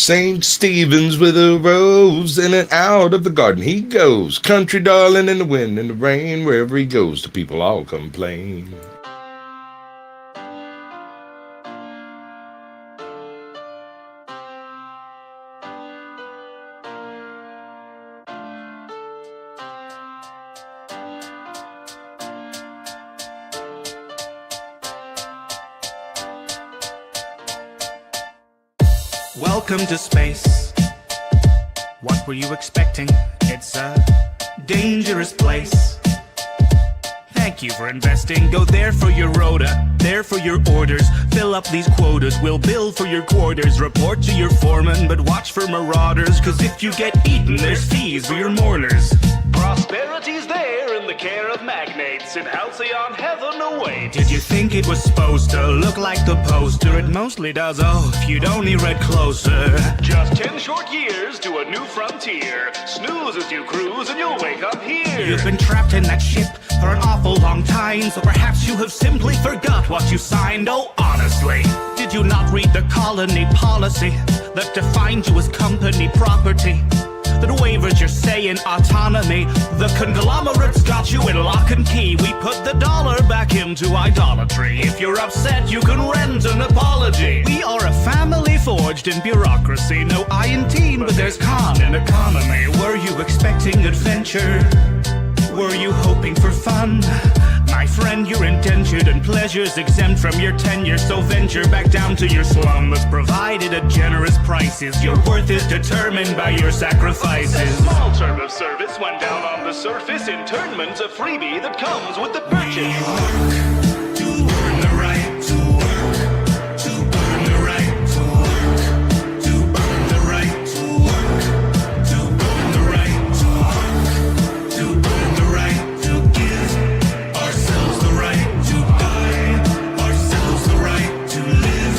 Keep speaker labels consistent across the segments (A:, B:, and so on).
A: St. Stephen's with a rose, in and out of the garden he goes. Country darling in the wind and the rain, wherever he goes, the people all complain.
B: Welcome to space. What were you expecting? It's a dangerous place. Thank you for investing. Go there for your rota, there for your orders. Fill up these quotas, we'll bill for your quarters. Report to your foreman, but watch for marauders. Cause if you get eaten, there's fees for your mourners. Prosperity's there in the care of magnates. In halcyon heaven awaits. Did you think it was supposed to look like the poster? It mostly does, oh, if you'd only read closer. Just 10 short years to a new frontier. Snooze as you cruise and you'll wake up here. You've been trapped in that ship for an awful long time. So perhaps you have simply forgot what you signed. Oh, honestly, did you not read the colony policy that defined you as company property? That wavers your say in autonomy. The conglomerates got you in lock and key. We put the dollar back into idolatry. If you're upset, you can rent an apology. We are a family forged in bureaucracy. No I in teen, but there's con in economy. Were you expecting adventure? Were you hoping for fun? My friend, you're indentured and pleasures exempt from your tenure. So venture back down to your slum that's provided at generous prices. Your worth is determined by your sacrifices. A small term of service went down on the surface. Internment's a freebie that comes with the purchase. To earn the right to work. To earn the right to work. To earn the right to work. To earn the right to work. To earn the right to give ourselves the right to die. Ourselves the right to live.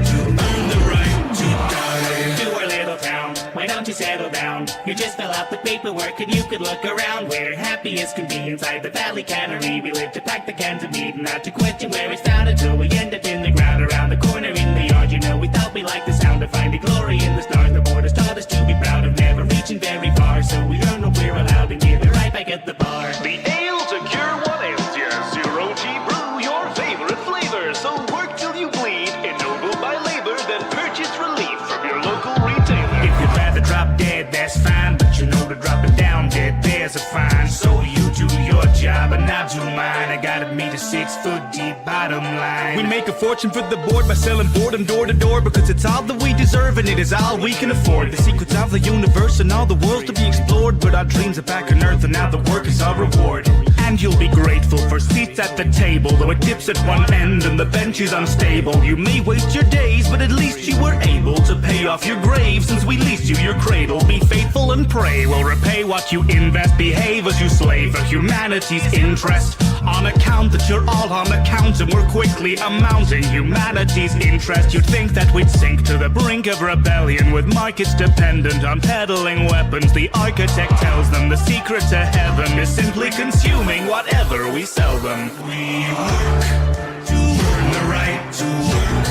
B: To earn the right to die.
C: To our little town, why don't you settle down? You just fill out the paperwork and you could look around. We're happy as can be inside the valley cannery. We live to pack the cans of meat and not to question where it's found until we end up in the ground around the corner in the yard. You know, we thought we liked the sound of finding glory in the stars. The borders taught us to be proud of never reaching very far. So we earn what we're allowed and give it right back at the bar.
B: The ale to cure what ails you. Zero G brew, your favorite flavor. So work till you bleed, ennobled by labor, then purchase relief from your local retailer. If you'd rather drop dead, that's fine, but you know to dropping down dead, there's a fine. So you do your job and I'll do mine. I gotta meet a 6-foot deep bottom line. We make a fortune for the board by selling boredom door to door, because it's all that we deserve and it is all we can afford. The secrets of the universe and all the worlds to be explored, but our dreams are back on earth and now the work is our reward. And you'll be grateful for seats at the table, though it dips at one end and the bench is unstable. You may waste your days, but at least you were able to pay off your grave since we leased you your cradle. Be faithful and pray we'll repay what you invest. Behave as you slave for humanity's interest. On account that you're all on account and we're quickly amounting humanity's interest. You'd think that we'd sink to the brink of rebellion with markets dependent on peddling weapons. The architect tells them the secret to heaven is simply consuming whatever we sell them. We work to earn the right to work.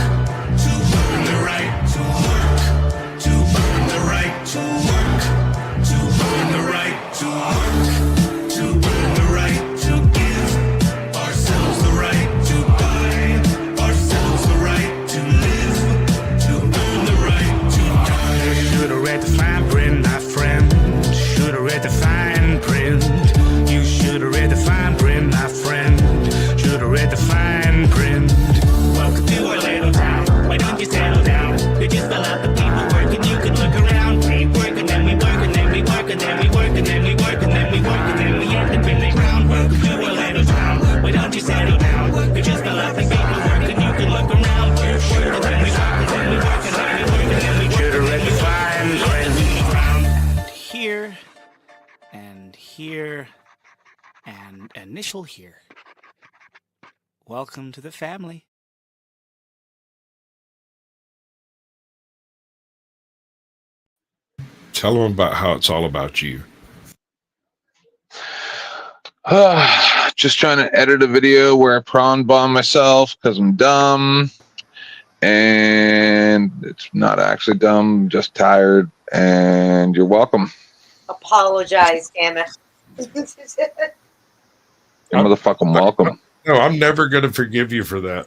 B: To earn the right to work. To earn the right to work. To earn the right to work. To earn the right to give ourselves the right to die. Ourselves the right to live. To earn the right to die. Should've read the fine print, my friend. Should've read the fine print. You should've read the fine print, my friend. Should've read the fine print. Welcome to our little town. Why don't you settle down? You just fill out the paperwork and you can look around. We work and then we work and then we work and then we work and then we work and then we work and then we end up in the ground. Welcome to our little town. Why don't you settle down? You just fill out the paperwork and you can look around. We work and then we work and then we work and then we work and then we work. Should've read the fine print. Here and here and initial here. Welcome to the family.
A: Tell them about how it's all about you.
D: Just trying to edit a video where I prawn bomb myself because I'm dumb. And it's not actually dumb, just tired. And you're welcome.
E: Apologize, damn it.
D: You're motherfucking welcome.
A: No, I'm never going to forgive you for that.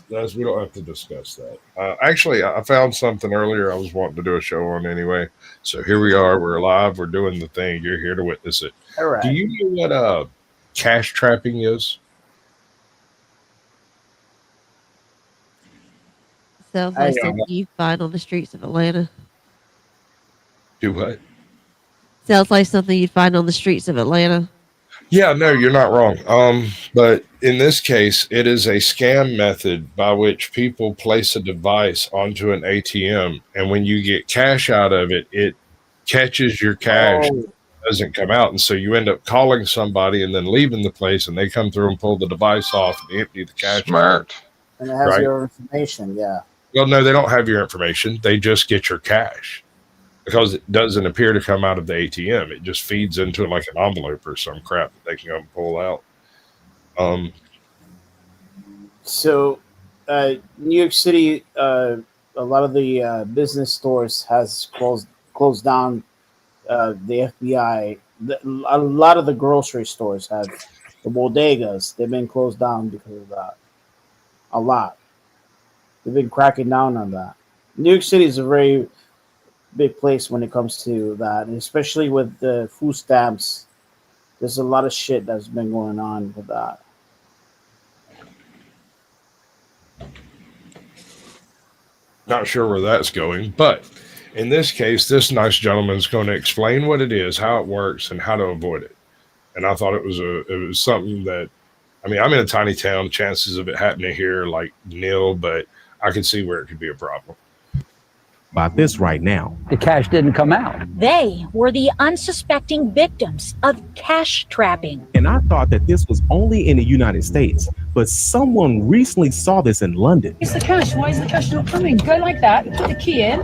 A: That's we don't have to discuss that. Actually, I found something earlier I was wanting to do a show on anyway. So here we are. We're live. We're doing the thing. You're here to witness it.
F: All right.
A: Do you know what cash trapping is?
G: Sounds like something you find on the streets of Atlanta.
A: Do what?
G: Sounds like something you'd find on the streets of Atlanta.
A: Yeah, no, you're not wrong. But in this case, it is a scam method by which people place a device onto an ATM, and when you get cash out of it, it catches your cash, doesn't come out, and so you end up calling somebody and then leaving the place, and they come through and pull the device off and empty the cash.
D: Smart.
F: And it has your information, yeah.
A: Well, no, they don't have your information. They just get your cash. Because it doesn't appear to come out of the ATM. It just feeds into like an envelope or some crap that they can go and pull out.
F: So, New York City, a lot of the business stores has closed down. The FBI, a lot of the grocery stores have, the bodegas, they've been closed down because of that. A lot. They've been cracking down on that. New York City is a very big place when it comes to that, and especially with the food stamps. There's a lot of shit that's been going on with that.
A: Not sure where that's going, but in this case, this nice gentleman is going to explain what it is, how it works, and how to avoid it. And I thought it was something that, I mean, I'm in a tiny town. Chances of it happening here like nil, but I could see where it could be a problem.
H: About this right now.
I: The cash didn't come out.
J: They were the unsuspecting victims of cash trapping.
H: And I thought that this was only in the United States, but someone recently saw this in London.
K: It's the cash. Why is the cash not coming? Go like that, put the key in,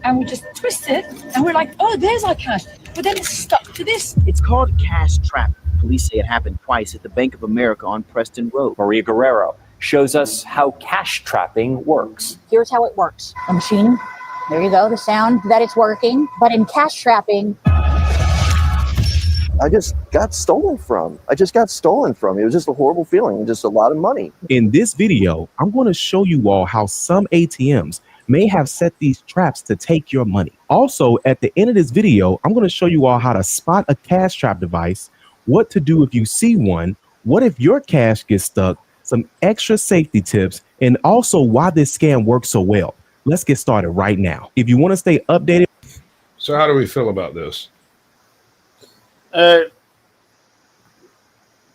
K: and we just twist it, and we're like, oh, there's our cash. But then it's stuck to this.
L: It's called cash trapping. Police say it happened twice at the Bank of America on Preston Road.
I: Maria Guerrero shows us how cash trapping works.
J: Here's how it works. A machine. There you go, the sound that it's working. But in cash trapping,
M: I just got stolen from. It was just a horrible feeling, just a lot of money.
H: In this video, I'm going to show you all how some ATMs may have set these traps to take your money. Also, at the end of this video, I'm going to show you all how to spot a cash trap device, what to do if you see one, what if your cash gets stuck, some extra safety tips, and also why this scam works so well. Let's get started right now. If you want to stay updated.
A: So how do we feel about this?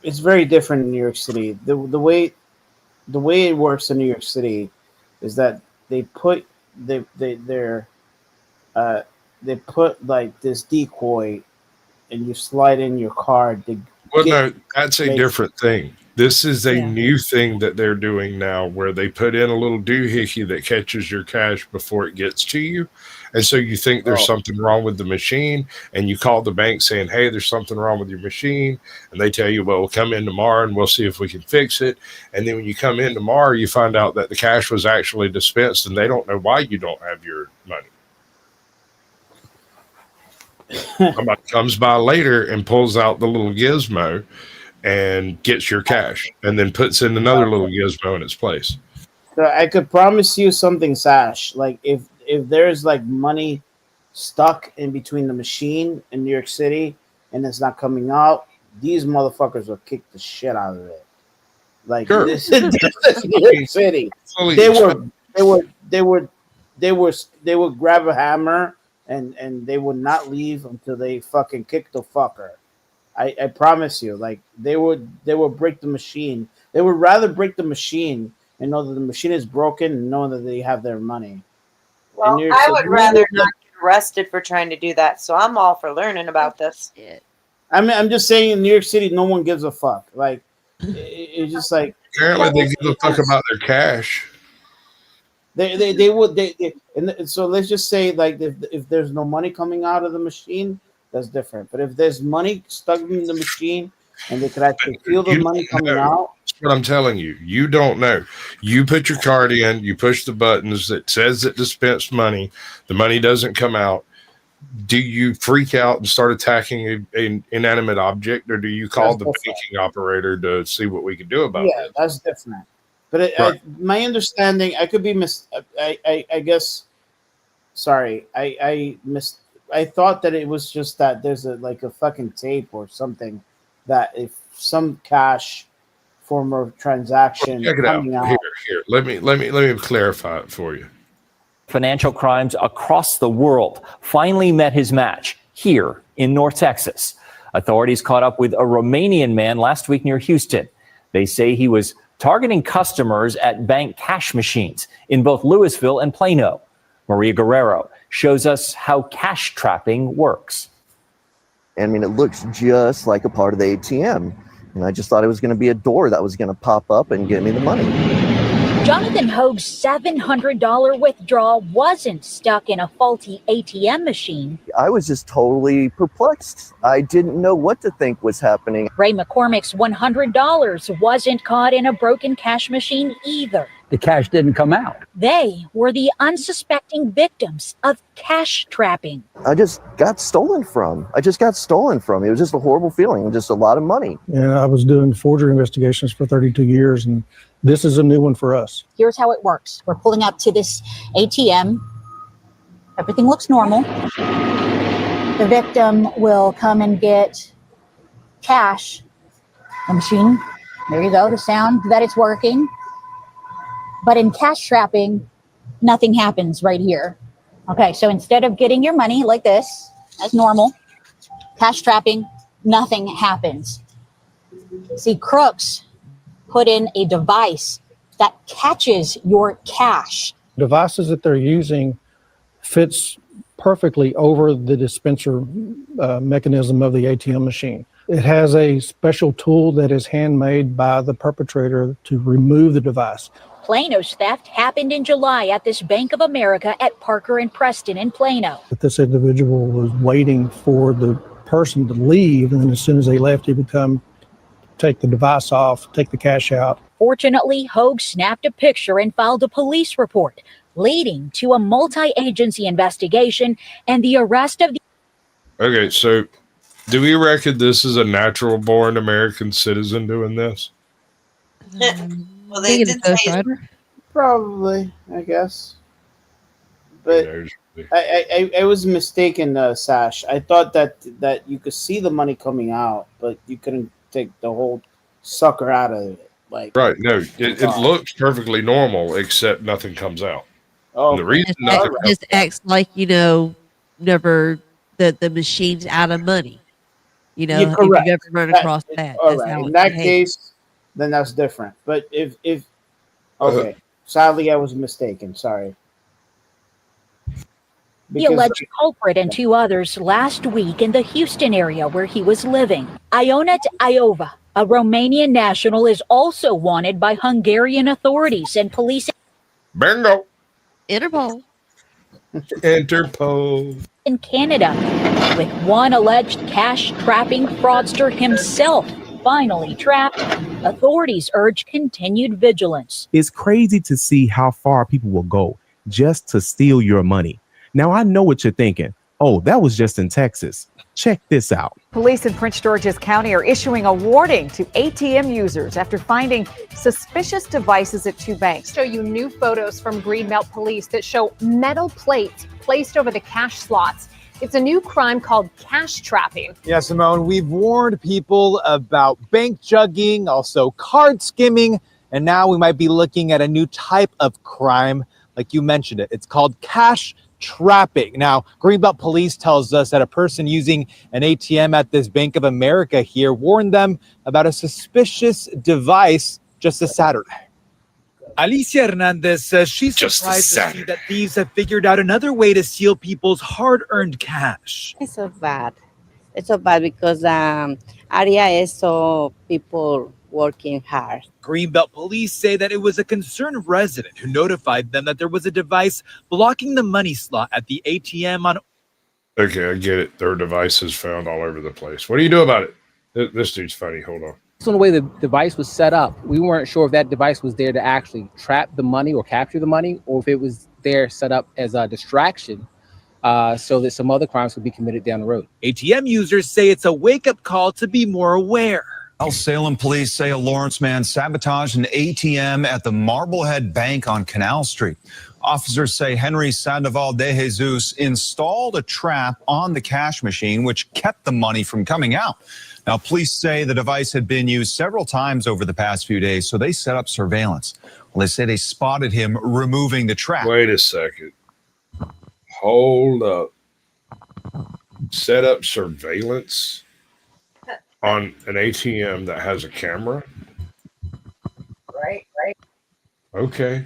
F: It's very different in New York City. The way it works in New York City is that they put they put like this decoy, and you slide in your card.
A: Well, no, that's a different thing. This is a new thing that they're doing now, where they put in a little doohickey that catches your cash before it gets to you. And so you think there's something wrong with the machine, and you call the bank saying, hey, there's something wrong with your machine. And they tell you, well, we'll come in tomorrow and we'll see if we can fix it. And then when you come in tomorrow, you find out that the cash was actually dispensed, and they don't know why you don't have your money. Somebody comes by later and pulls out the little gizmo and gets your cash, and then puts in another little gizmo in its place.
F: So I could promise you something, Sash. Like if there's like money stuck in between the machine in New York City and it's not coming out, these motherfuckers will kick the shit out of it. Like this is New York City. They would grab a hammer and they would not leave until they fucking kick the fucker. I promise you, like they would break the machine. They would rather break the machine and know that the machine is broken and know that they have their money.
E: Well, I would rather not get arrested for trying to do that. So I'm all for learning about this.
F: I mean, I'm just saying in New York City, no one gives a fuck. Like it's just like
A: apparently they give a fuck about their cash.
F: They would and so let's just say like if there's no money coming out of the machine, that's different. But if there's money stuck in the machine and they could actually feel the money coming out.
A: That's what I'm telling you. You don't know. You put your card in, you push the buttons that says it dispensed money. The money doesn't come out. Do you freak out and start attacking an inanimate object, or do you call the banking operator to see what we can do about it?
F: Yeah, that's different. But my understanding, I could be I guess. Sorry, I missed. I thought that it was just that there's a fucking tape or something that if some cash form of transaction
A: check it
F: coming
A: out.
F: out.
A: Here. Let me clarify it for you.
I: Financial crimes across the world finally met his match here in North Texas. Authorities caught up with a Romanian man last week near Houston. They say he was targeting customers at bank cash machines in both Louisville and Plano. Maria Guerrero shows us how cash trapping works.
M: I mean, it looks just like a part of the ATM. And I just thought it was going to be a door that was going to pop up and give me the money.
J: Jonathan Hoag's $700 withdrawal wasn't stuck in a faulty ATM machine.
M: I was just totally perplexed. I didn't know what to think was happening.
J: Ray McCormick's $100 wasn't caught in a broken cash machine either.
N: The cash didn't come out.
J: They were the unsuspecting victims of cash trapping.
M: I just got stolen from. It was just a horrible feeling, just a lot of money.
O: And I was doing forgery investigations for 32 years, and this is a new one for us.
J: Here's how it works. We're pulling up to this ATM. Everything looks normal. The victim will come and get cash. The machine, there you go, the sound that it's working. But in cash trapping, nothing happens right here. Okay, so instead of getting your money like this, as normal, cash trapping, nothing happens. See, crooks put in a device that catches your cash.
O: Devices that they're using fits perfectly over the dispenser mechanism of the ATM machine. It has a special tool that is handmade by the perpetrator to remove the device.
J: Plano's theft happened in July at this Bank of America at Parker and Preston in Plano.
O: But this individual was waiting for the person to leave, and then as soon as they left, he would come take the device off, take the cash out.
J: Fortunately, Hoag snapped a picture and filed a police report, leading to a multi-agency investigation and the arrest of the...
A: Okay, so do we reckon this is a natural-born American citizen doing this?
E: Well, they did say
F: Probably, I guess. But I was mistaken, Sash. I thought that you could see the money coming out, but you couldn't take the whole sucker out of it. Like
A: right? No, it looks perfectly normal, except nothing comes out.
F: Oh,
A: and the reason
G: Just acts like never the machine's out of money.
F: You're
G: if
F: correct.
G: you've ever run across that.
F: All
G: That's
F: right.
G: how
F: In
G: it
F: that
G: behaves.
F: case, then that's different. But if okay, sadly I was mistaken. Sorry.
J: The alleged culprit and two others last week in the Houston area where he was living. Ionut Iova, a Romanian national, is also wanted by Hungarian authorities and police.
A: Bingo.
G: Interpol.
A: Interpol.
J: In Canada, with one alleged cash trapping fraudster himself finally trapped. Authorities urge continued vigilance.
H: It's crazy to see how far people will go just to steal your money. Now, I know what you're thinking. Oh, that was just in Texas. Check this out.
P: Police in Prince George's County are issuing a warning to ATM users after finding suspicious devices at two banks.
Q: Show you new photos from Greenbelt Police that show metal plates placed over the cash slots. It's a new crime called cash trapping.
R: Yeah, Simone, we've warned people about bank jugging, also card skimming, and now we might be looking at a new type of crime, like you mentioned it. It's called cash trapping. Now, Greenbelt Police tells us that a person using an ATM at this Bank of America here warned them about a suspicious device just this Saturday. Alicia Hernandez says she's surprised to see that thieves have figured out another way to steal people's hard-earned cash.
S: It's so bad. It's so bad because area is so people working hard.
R: Greenbelt Police say that it was a concerned resident who notified them that there was a device blocking the money slot at the ATM on...
A: Okay, I get it. There are devices found all over the place. What do you do about it? This dude's funny. Hold on.
N: So the way the device was set up, we weren't sure if that device was there to actually trap the money or capture the money, or if it was there set up as a distraction so that some other crimes could be committed down the road.
R: ATM users say it's a wake-up call to be more aware.
T: Salem police say a Lawrence man sabotaged an ATM at the Marblehead Bank on Canal Street. Officers say Henry Sandoval de Jesus installed a trap on the cash machine, which kept the money from coming out. Now, police say the device had been used several times over the past few days, so they set up surveillance. Well, they say they spotted him removing the trap.
A: Wait a second. Hold up. Set up surveillance on an ATM that has a camera?
E: Right.
A: Okay.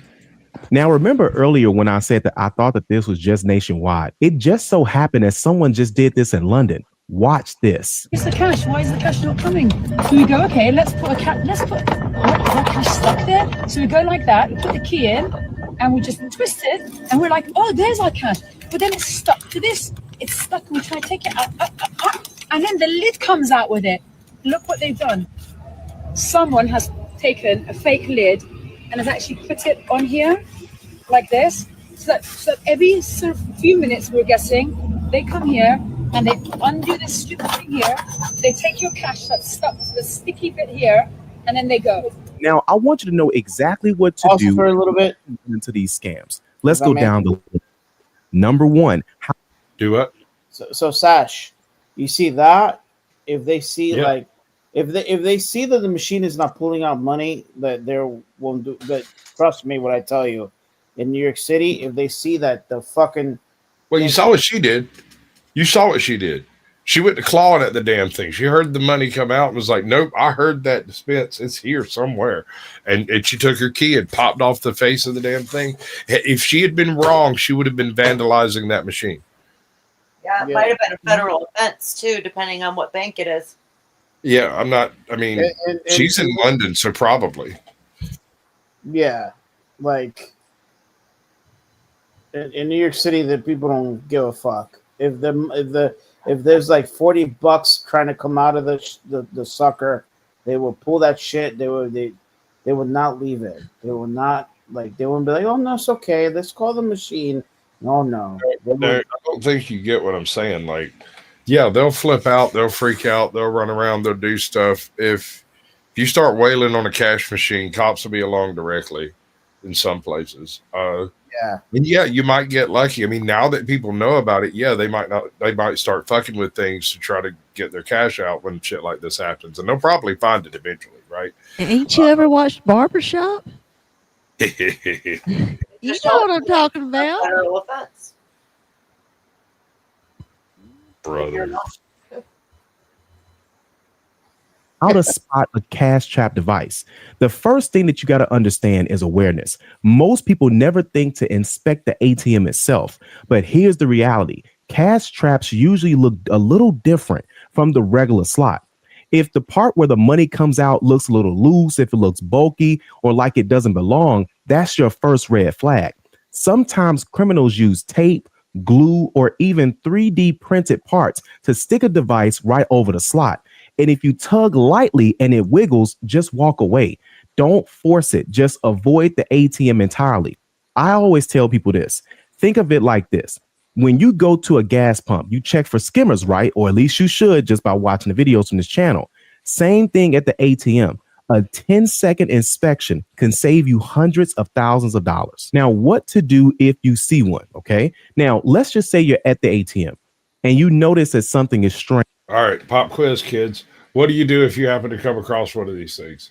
H: Now, remember earlier when I said that I thought that this was just nationwide? It just so happened that someone just did this in London. Watch this.
K: It's the cash. Why is the cash not coming? So we go, okay, let's put the cash stuck there. So we go like that, we put the key in, and we just twist it, and we're like, oh, there's our cash. But then it's stuck to this. It's stuck, and we try to take it out, and then the lid comes out with it. Look what they've done. Someone has taken a fake lid and has actually put it on here, like this. So every few minutes, we're guessing, they come here, and they undo this stupid thing here. They take your cash that's stuck to the sticky bit here, and then they go.
H: Now, I want you to know exactly what to do
F: for a little bit
H: into these scams. Let's go down the list. Number one.
A: Do what?
F: So Sash, you see that? If they see like, if they see that the machine is not pulling out money, that they won't do. But trust me, what I tell you, in New York City, if they see that the fucking,
A: well, you saw what she did. You saw what she did. She went to clawing at the damn thing. She heard the money come out and was like, nope, I heard that dispense. It's here somewhere. And she took her key and popped off the face of the damn thing. If she had been wrong, she would have been vandalizing that machine.
E: Yeah, it might have been a federal offense too, depending on what bank it is.
A: Yeah, she's in London, so probably.
F: yeah, like in New York City, the people don't give a fuck. If there's like $40 trying to come out of the sucker, they will pull that shit. They would not leave it. They will not they wouldn't be like, oh no, it's okay. Let's call the machine. No.
A: I don't think you get what I'm saying. Like, yeah, they'll flip out, they'll freak out, they'll run around, they'll do stuff. If you start wailing on a cash machine, cops will be along directly in some places. And yeah, you might get lucky. I mean, now that people know about it, yeah, they might start fucking with things to try to get their cash out when shit like this happens. And they'll probably find it eventually, right?
G: Ain't you ever watched Barbershop? You know what I'm talking about.
E: Federal offense.
A: Brother.
H: How to spot a cash trap device. The first thing that you got to understand is awareness. Most people never think to inspect the ATM itself, but here's the reality. Cash traps usually look a little different from the regular slot. If the part where the money comes out looks a little loose, if it looks bulky or like it doesn't belong, that's your first red flag. Sometimes criminals use tape, glue, or even 3D printed parts to stick a device right over the slot. And if you tug lightly and it wiggles, just walk away. Don't force it. Just avoid the ATM entirely. I always tell people this. Think of it like this. When you go to a gas pump, you check for skimmers, right? Or at least you should just by watching the videos from this channel. Same thing at the ATM. A 10-second inspection can save you hundreds of thousands of dollars. Now, what to do if you see one, okay? Now, let's just say you're at the ATM and you notice that something is strange.
A: All right, pop quiz, kids. What do you do if you happen to come across one of these things?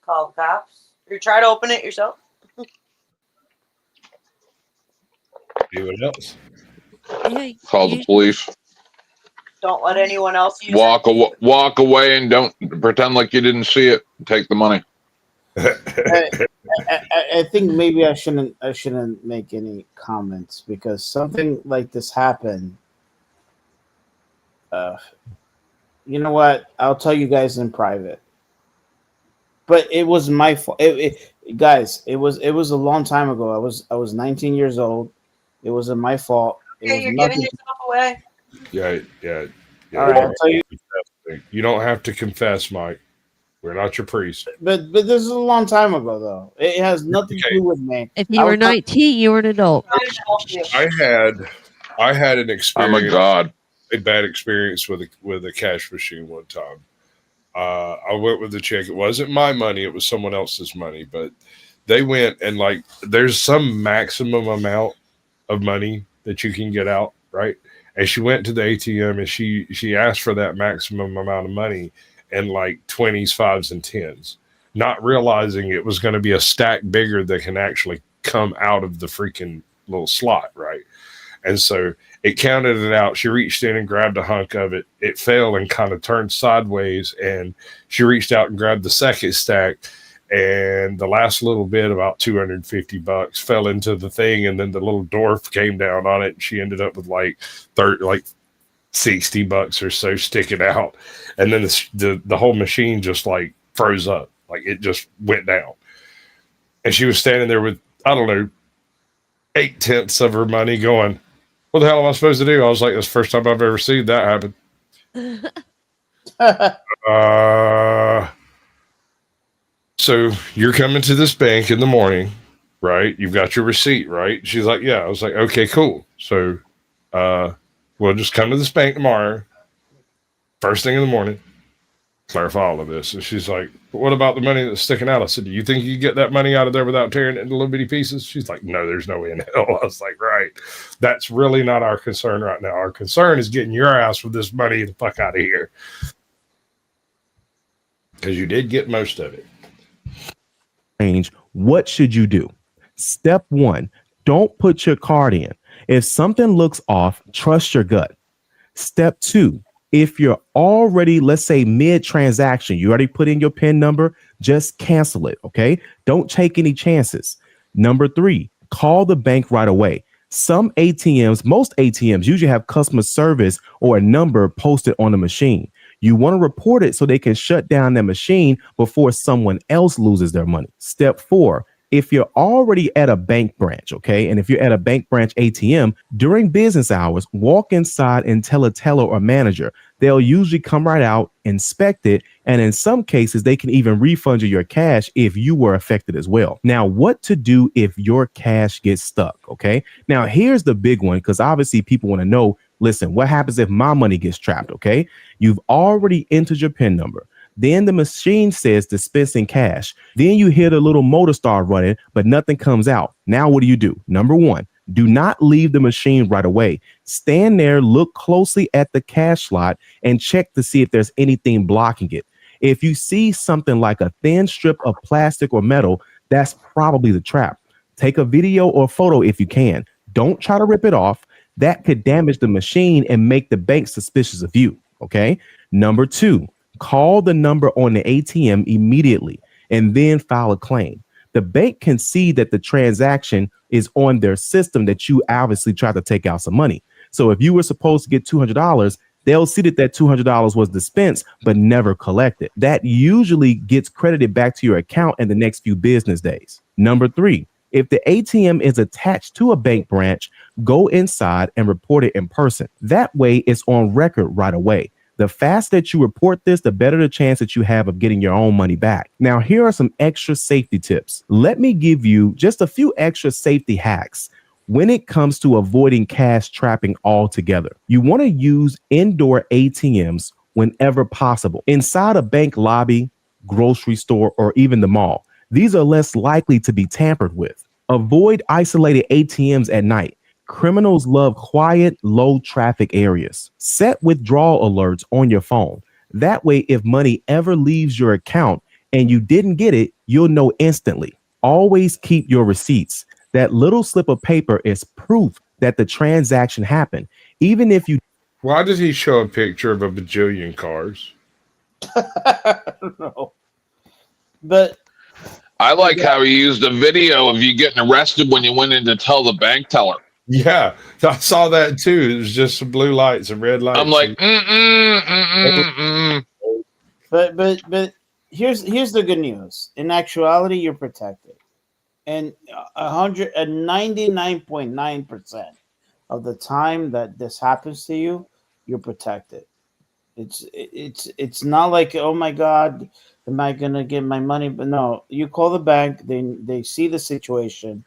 E: Call the cops. Or try to open it yourself.
A: Do what else?
D: Call the police.
E: Don't let anyone else use
D: Walk away and don't pretend like you didn't see it. Take the money.
F: I think maybe I shouldn't make any comments because something like this happened. You know what? I'll tell you guys in private. But it was my fault. Guys, it was a long time ago. I was 19 years old. It wasn't my fault.
E: Okay, you're giving yourself away.
A: Yeah.
F: All right,
A: You don't have to confess, Mike. We're not your priest.
F: But this is a long time ago, though. It has nothing to do with me.
G: If you were 19, you were an adult.
A: I had an experience.
D: Oh my God.
A: A bad experience with a cash machine one time. I went with the chick. It wasn't my money. It was someone else's money, but they went and like, there's some maximum amount of money that you can get out. Right. And she went to the ATM and she asked for that maximum amount of money in like 20s, 5s, and 10s, not realizing it was going to be a stack bigger that can actually come out of the freaking little slot. Right. And so it counted it out. She reached in and grabbed a hunk of it. It fell and kind of turned sideways. And she reached out and grabbed the second stack. And the last little bit, about $250, fell into the thing. And then the little dwarf came down on it. And she ended up with like $60 or so sticking out. And then the whole machine just like froze up. Like it just went down. And she was standing there with, I don't know, 8/10 of her money going, what the hell am I supposed to do? I was like, that's the first time I've ever seen that happen. So you're coming to this bank in the morning, right? You've got your receipt, right? She's like, yeah. I was like, okay, cool. So we'll just come to this bank tomorrow, first thing in the morning, clarify all of this. And she's like, but what about the money that's sticking out? I said, do you think you can get that money out of there without tearing it into little bitty pieces? She's like, no, there's no way in hell. I was like, right. That's really not our concern right now. Our concern is getting your ass with this money the fuck out of here. Because you did get most of it.
H: What should you do? Step 1, don't put your card in. If something looks off, trust your gut. Step 2, if you're already, let's say, mid-transaction, you already put in your PIN number, just cancel it, okay? Don't take any chances. Number 3, call the bank right away. Some ATMs, most ATMs usually have customer service or a number posted on the machine. You want to report it so they can shut down their machine before someone else loses their money. Step 4, if you're already at a bank branch, okay, and if you're at a bank branch ATM, during business hours, walk inside and tell a teller or manager. They'll usually come right out, inspect it, and in some cases, they can even refund you your cash if you were affected as well. Now, what to do if your cash gets stuck, okay? Now, here's the big one, because obviously people want to know, listen, what happens if my money gets trapped, okay? You've already entered your PIN number. Then the machine says dispensing cash. Then you hear the little motor start running, but nothing comes out. Now, what do? Number 1, do not leave the machine right away. Stand there, look closely at the cash slot, and check to see if there's anything blocking it. If you see something like a thin strip of plastic or metal, that's probably the trap. Take a video or photo if you can. Don't try to rip it off. That could damage the machine and make the bank suspicious of you, okay? Number 2, call the number on the ATM immediately and then file a claim. The bank can see that the transaction is on their system, that you obviously tried to take out some money. So if you were supposed to get $200, they'll see that $200 was dispensed but never collected. That usually gets credited back to your account in the next few business days. Number 3, if the ATM is attached to a bank branch, go inside and report it in person. That way it's on record right away. The faster that you report this, the better the chance that you have of getting your own money back. Now, here are some extra safety tips. Let me give you just a few extra safety hacks when it comes to avoiding cash trapping altogether. You want to use indoor ATMs whenever possible. Inside a bank lobby, grocery store, or even the mall. These are less likely to be tampered with. Avoid isolated ATMs at night. Criminals love quiet, low traffic areas. Set withdrawal alerts on your phone. That way, if money ever leaves your account and you didn't get it, you'll know instantly. Always keep your receipts. That little slip of paper is proof that the transaction happened. Even if you...
A: Why did he show a picture of a bajillion cars?
F: I don't know. But
D: I like how he used a video of you getting arrested when you went in to tell the bank teller.
A: Yeah, I saw that too. It was just some blue lights and red lights.
D: I'm like,
F: But here's the good news. In actuality, you're protected, and 99.9% of the time that this happens to you, you're protected. It's not like, oh my God, am I gonna get my money? But no, you call the bank. They see the situation,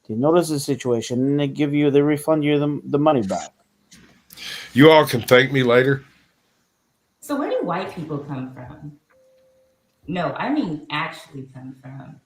F: they notice the situation, and they refund you the money back.
A: You all can thank me later.
U: So where do white people come from? No, I mean actually come from.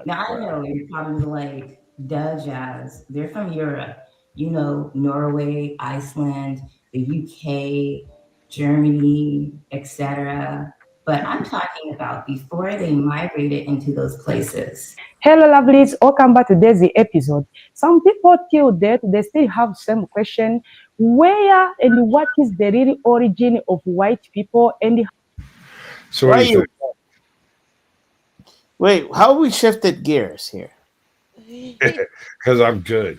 U: Now I know you're probably like, duh, Jazz. They're from Europe. You know, Norway, Iceland, the UK, Germany, etc. But I'm talking about before they migrated into those places.
V: Hello, lovelies. Welcome back to today's episode. Some people till death, they still have some question. Where and what is the real origin of white people and
A: So what do you think?
F: Wait, how we shifted gears here?
A: Because I'm good.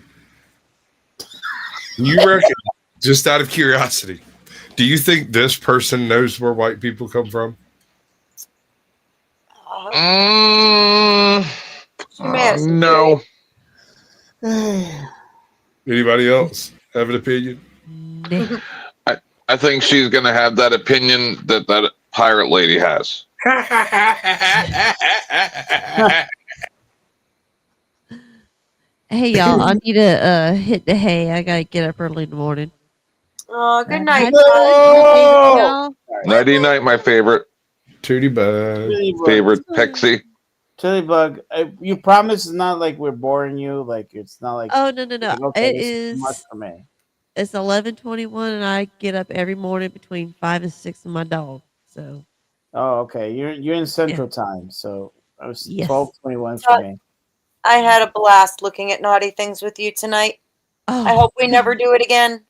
A: You reckon, just out of curiosity, do you think this person knows where white people come from?
D: No.
A: Anybody else have an opinion?
D: I think she's going to have that opinion that pirate lady has.
G: Hey y'all, I need to hit the hay. I gotta get up early in the morning.
E: Oh, good night.
G: y'all.
D: Nighty night, my favorite.
A: Tootie bug.
D: Favorite Pixie.
F: Tilly Bug, you promise it's not like we're boring you. Like it's not like.
G: Oh no.
F: Okay,
G: It
F: this
G: is
F: too much for me.
G: It's 11:21, and I get up every morning between 5 and 6 with my dog. So.
F: Oh, okay. You're in Central Time, so I was
G: Yes.
F: 12:21 for me.
E: I had a blast looking at naughty things with you tonight. I hope we never do it again.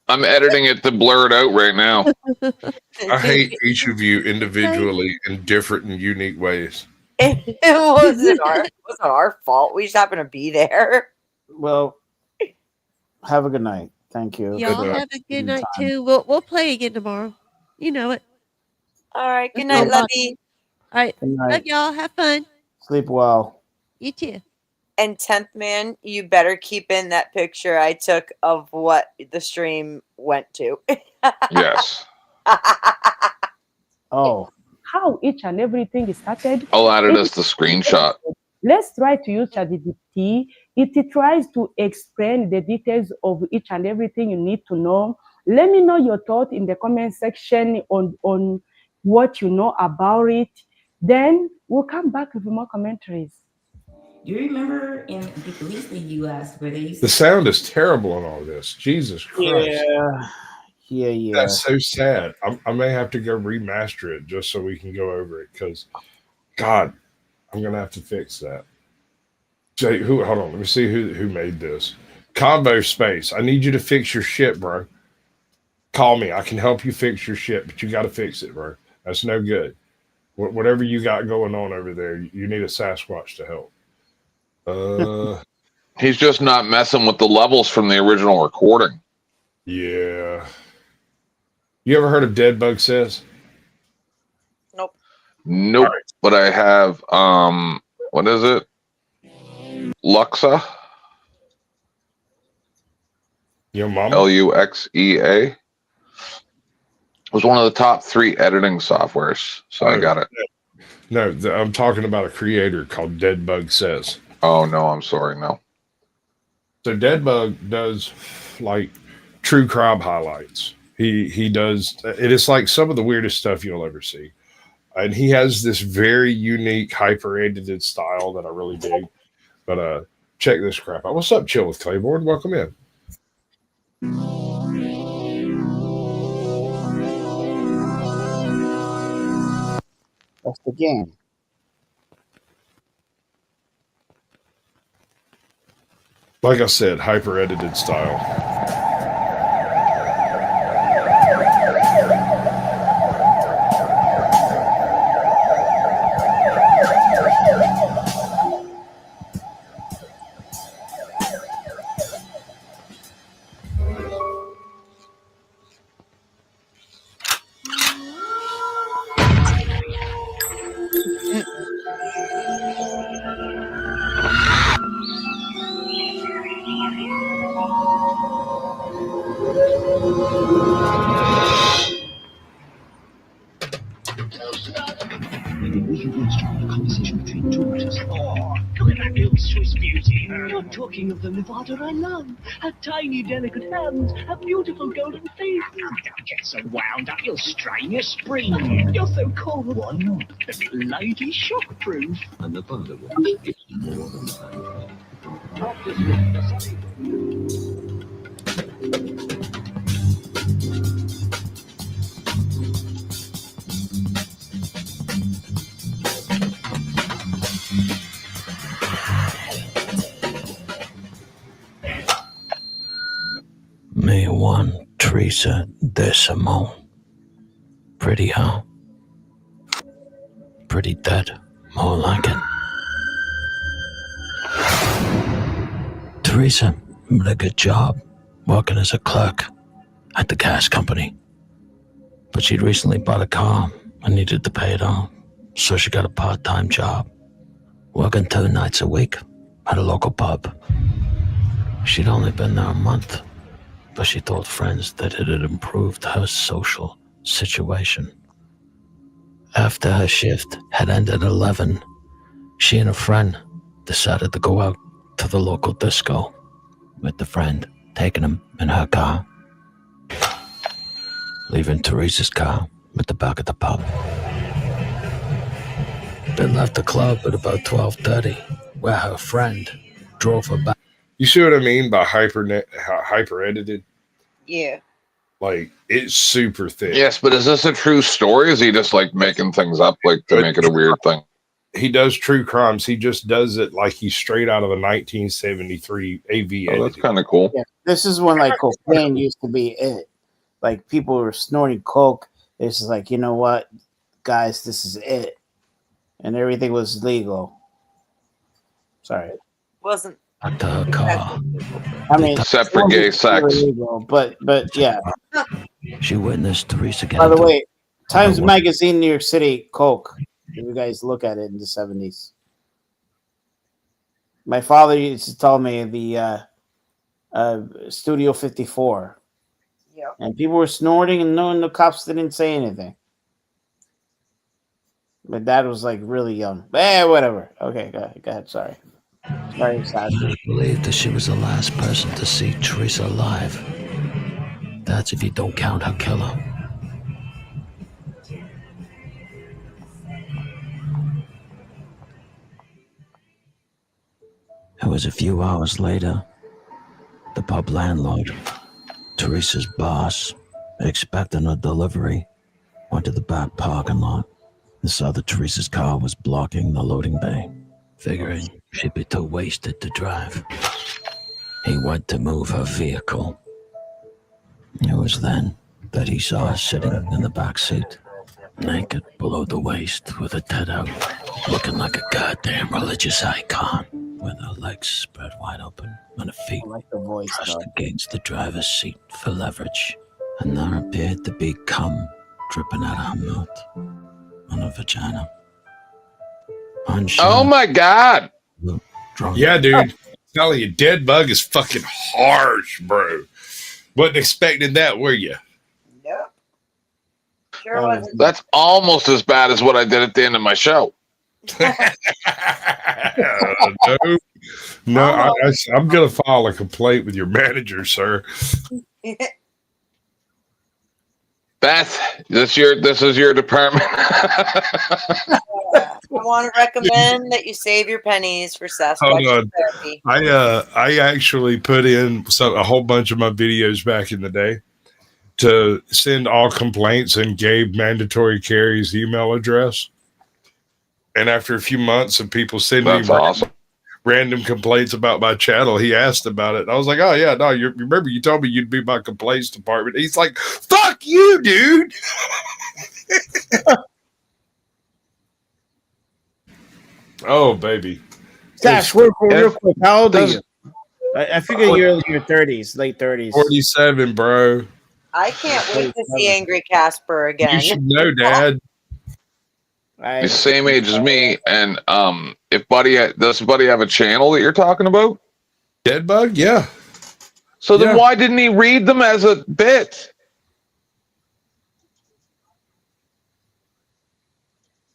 D: I'm editing it to blur it out right now.
A: I hate each of you individually in different and unique ways.
E: It wasn't our fault. We just happened to be there.
F: Well, have a good night. Thank you.
G: Y'all have a good night too. We'll play again tomorrow. You know it.
E: All right. Good night, Lovey.
G: All right.
F: Good night.
G: Love y'all. Have fun.
F: Sleep well.
G: You too.
E: And 10th man, you better keep in that picture I took of what the stream went to.
D: Yes.
F: Oh.
V: how each and everything is started?
D: I'll add it as the screenshot.
V: Let's try to use ChatGPT. It tries to explain the details of each and everything you need to know. Let me know your thought in the comment section on what you know about it. Then we'll come back with more commentaries.
U: Do you remember in at least the U.S. where they used
A: The sound is terrible in all this. Jesus Christ.
F: Yeah.
A: That's so sad. I may have to go remaster it just so we can go over it because, God, I'm going to have to fix that. Jay, hold on. Let me see who made this. Combo Space. I need you to fix your shit, bro. Call me. I can help you fix your shit, but you got to fix it, bro. That's no good. Whatever you got going on over there, you need a Sasquatch to help.
D: He's just not messing with the levels from the original recording.
A: Yeah. You ever heard of Dead Bug Says?
E: Nope.
D: Nope. Right. But I have what is it? Luxa.
A: Your mama?
D: Luxea. It was one of the top 3 editing softwares, so I got it.
A: No, I'm talking about a creator called Dead Bug Says.
D: Oh no, I'm sorry, no.
A: So Dead Bug does like true crime highlights. He does. It is like some of the weirdest stuff you'll ever see, and he has this very unique hyper edited style that I really dig. But check this crap out. What's up, Chill with Claiborne? Welcome in.
F: That's the game.
A: Like I said, hyper edited style.
B: You're talking of the Nevada I love. Her tiny, delicate hands, her beautiful golden face. Don't get so wound up, you'll strain your spring. You're so cold. Why not? The lady shockproof. And the Thunder Watch is more than that.
C: Me one, Teresa de Simone. Pretty, huh? Pretty dead. More like it. Teresa had a good job working as a clerk at the gas company. But she'd recently bought a car and needed to pay it off. So she got a part-time job, working 2 nights a week at a local pub. She'd only been there a month, but she told friends that it had improved her social situation. After her shift had ended at 11, she and a friend decided to go out to the local disco, with the friend taking him in her car, leaving Teresa's car at the back of the pub. They left the club at about 12:30, where her friend drove her back.
A: You see what I mean by hyper edited?
E: Yeah.
A: Like, it's super thick.
D: Yes, but is this a true story? Is he just like making things up like to make it a weird thing?
A: He does true crimes. He just does it like he's straight out of a 1973 AV.
D: Oh, that's kind of cool.
F: Yeah, this is when like cocaine used to be it. Like people were snorting coke. It's just like, you know what, guys, this is it, and everything was legal. Sorry,
E: Wasn't.
C: To her car.
F: I mean,
D: except for gay sex.
F: Illegal, but yeah.
C: She witnessed Teresa get
F: By the
C: into
F: way, Times Magazine, New York City, coke. If you guys look at it in the 70s. My father used to tell me the Studio 54.
E: Yeah.
F: And people were snorting and knowing the cops didn't say anything. My dad was like really young. Whatever. Okay, go ahead. Sorry, Sasha.
C: Believed that she was the last person to see Teresa alive. That's if you don't count her killer. It was a few hours later. The pub landlord, Teresa's boss, expecting a delivery, went to the back parking lot and saw that Teresa's car was blocking the loading bay, figuring she'd be too wasted to drive. He went to move her vehicle. It was then that he saw her sitting in the back seat, naked below the waist with her head out, looking like a goddamn religious icon, with her legs spread wide open and her feet pressed against the driver's seat for leverage. And there appeared to be cum dripping out of her mouth on her vagina.
D: Oh my God.
A: Yeah, dude. I'm telling you, dead bug is fucking harsh, bro. Wasn't expecting that, were you?
E: Nope. Sure wasn't.
D: That's almost as bad as what I did at the end of my show.
A: No, I'm going to file a complaint with your manager, sir.
D: Beth, this is your department.
E: I want to recommend that you save your pennies for Sasquatch therapy.
A: I actually put in a whole bunch of my videos back in the day to send all complaints and gave mandatory Carrie's email address. And after a few months of people sending random complaints about my channel, he asked about it. And I was like, oh, yeah, no, you remember you told me you'd be my complaints department. He's like, fuck you, dude. Oh, baby.
F: Sash, real quick, how old are you? I figure you're in your 30s, late 30s.
A: 47, bro.
E: I can't wait to see Angry Casper again.
A: You should know, Dad.
D: He's the same age as me. And if does Buddy have a channel that you're talking about?
A: Dead Bug? Yeah.
D: So then why didn't he read them as a bit?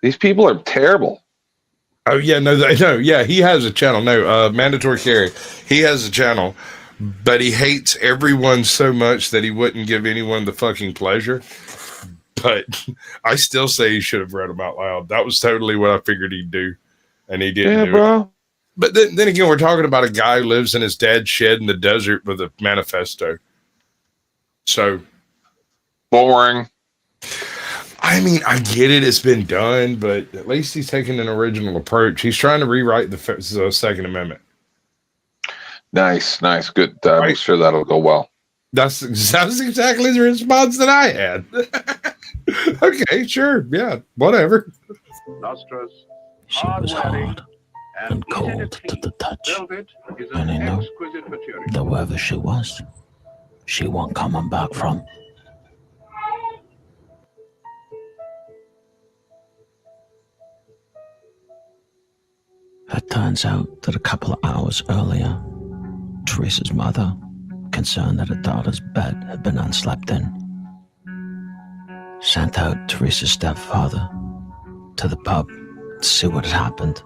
D: These people are terrible.
A: Oh yeah, no, yeah, he has a channel. No, mandatory carry. He has a channel, but he hates everyone so much that he wouldn't give anyone the fucking pleasure. But I still say he should have read them out loud. That was totally what I figured he'd do, and he didn't do it. But then again, we're talking about a guy who lives in his dad's shed in the desert with a manifesto. So
D: boring.
A: I mean, I get it. It's been done, but at least he's taking an original approach. He's trying to rewrite the Second Amendment.
D: Nice. Good. I'm sure that'll go well.
A: That's exactly the response that I had. Okay, sure. Yeah, whatever.
C: She was hard and cold to the touch, and he knew that wherever she was, she wasn't coming back from. It turns out that a couple of hours earlier, Teresa's mother, concerned that her daughter's bed had been unslept in, sent out Teresa's stepfather to the pub to see what had happened.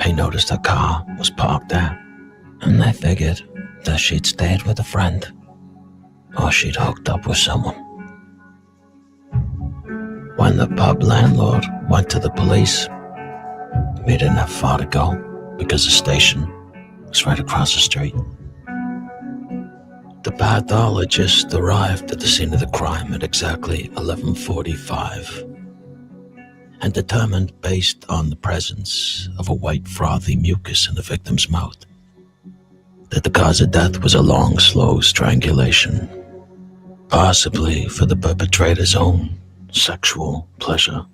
C: He noticed her car was parked there, and they figured that she'd stayed with a friend or she'd hooked up with someone. When the pub landlord went to the police, he didn't have far to go because the station was right across the street. The pathologist arrived at the scene of the crime at exactly 11:45 and determined, based on the presence of a white frothy mucus in the victim's mouth, that the cause of death was a long, slow strangulation, possibly for the perpetrator's own sexual pleasure,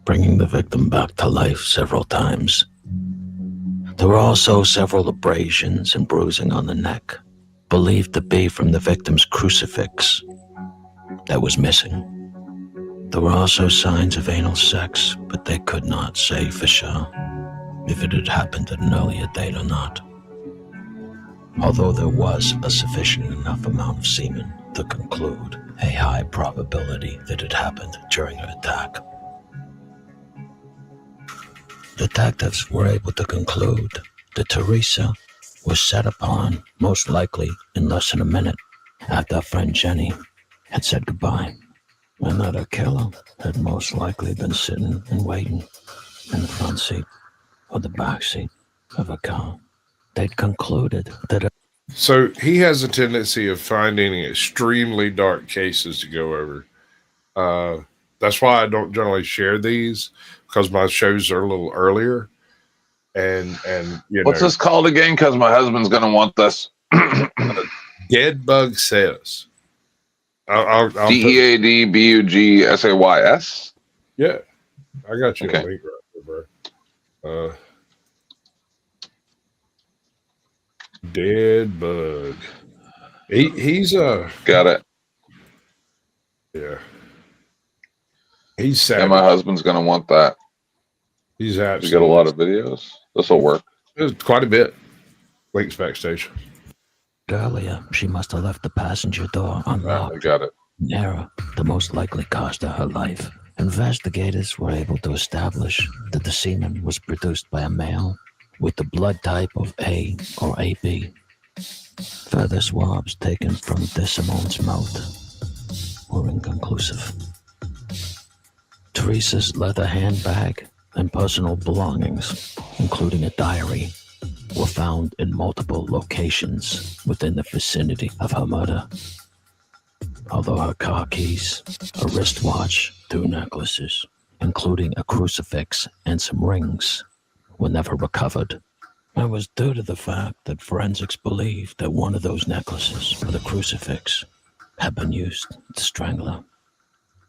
C: bringing the victim back to life several times. There were also several abrasions and bruising on the neck, believed to be from the victim's crucifix that was missing. There were also signs of anal sex, but they could not say for sure if it had happened at an earlier date or not. Although there was a sufficient enough amount of semen to conclude a high probability that it happened during an attack. Detectives were able to conclude that Teresa was set upon most likely in less than a minute after her friend Jenny had said goodbye, and that her killer had most likely been sitting and waiting in the front seat or the back seat of a car. They'd concluded that
A: So he has a tendency of finding extremely dark cases to go over. That's why I don't generally share these, because my shows are a little earlier. And you
D: What's
A: know,
D: this called again? Because my husband's gonna want this.
A: Dead Bug Says. I'll
D: DEADBUGSAYS.
A: Yeah, I got you
D: Okay.
A: a link right there, bro. Dead Bug. He's
D: got it.
A: Yeah. He's sad.
D: Yeah, my husband's gonna want that.
A: He's
D: We
A: absolutely.
D: got a lot of videos. This will work.
A: There's quite a bit. Links backstage.
C: earlier she must have left the passenger door unlocked.
D: I got it.
C: An error that most likely cost her life. Investigators were able to establish that the semen was produced by a male with the blood type of A or AB. Further swabs taken from Desimone's mouth were inconclusive. Teresa's leather handbag and personal belongings, including a diary, were found in multiple locations within the vicinity of her murder. Although her car keys, a wristwatch, 2 necklaces, including a crucifix and some rings, were never recovered. It was due to the fact that forensics believed that one of those necklaces, or the crucifix, had been used to strangle her.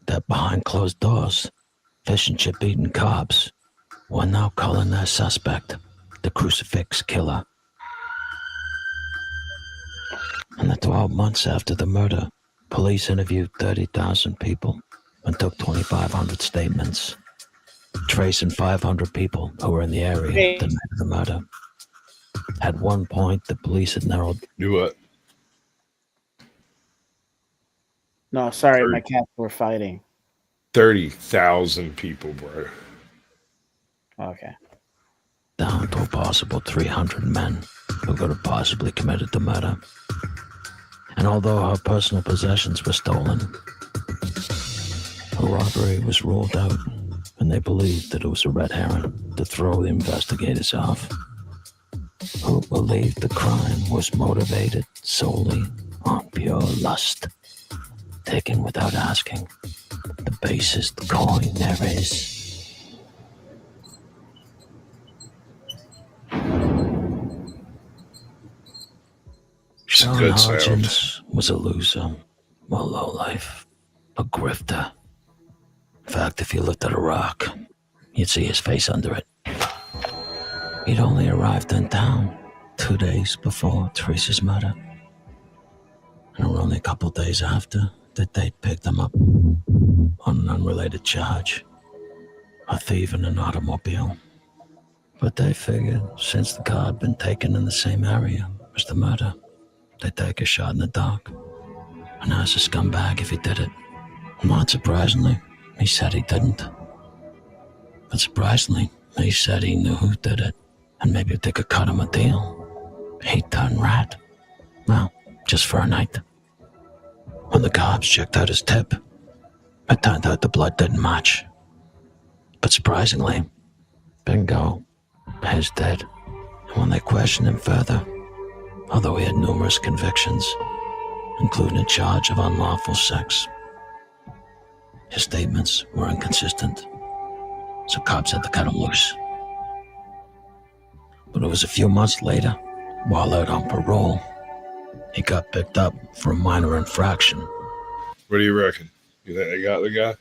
C: That behind closed doors, fish and chip eating cops were now calling their suspect the crucifix killer. In the 12 months after the murder, police interviewed 30,000 people and took 2,500 statements, tracing 500 people who were in the area the night of the murder. At one point, the police had narrowed...
A: Do what?
F: No, sorry, my cats were fighting.
A: 30,000 people, bro.
F: Okay.
C: down to a possible 300 men who could have possibly committed the murder. And although her personal possessions were stolen, a robbery was ruled out, and they believed that it was a red herring to throw the investigators off, who believed the crime was motivated solely on pure lust, taken without asking, the basest coin there is. John
A: good sound.
C: Hodgins was a loser, a lowlife, a grifter. In fact, if you looked at a rock, you'd see his face under it. He'd only arrived in town 2 days before Teresa's murder. And it was only a couple days after that they picked him up on an unrelated charge, a thief in an automobile. But they figured since the car had been taken in the same area as the murder, they'd take a shot in the dark and ask a scumbag if he did it. Not surprisingly, he said he didn't. But surprisingly, he said he knew who did it, and maybe if they could cut him a deal, he'd turn rat. Well, just for a night. When the cops checked out his tip, it turned out the blood didn't match. But surprisingly, bingo, he's dead. And when they questioned him further, although he had numerous convictions, including a charge of unlawful sex, his statements were inconsistent, so cops had to cut him loose. But it was a few months later, while out on parole, he got picked up for a minor infraction.
A: What do you reckon? You think they got the guy?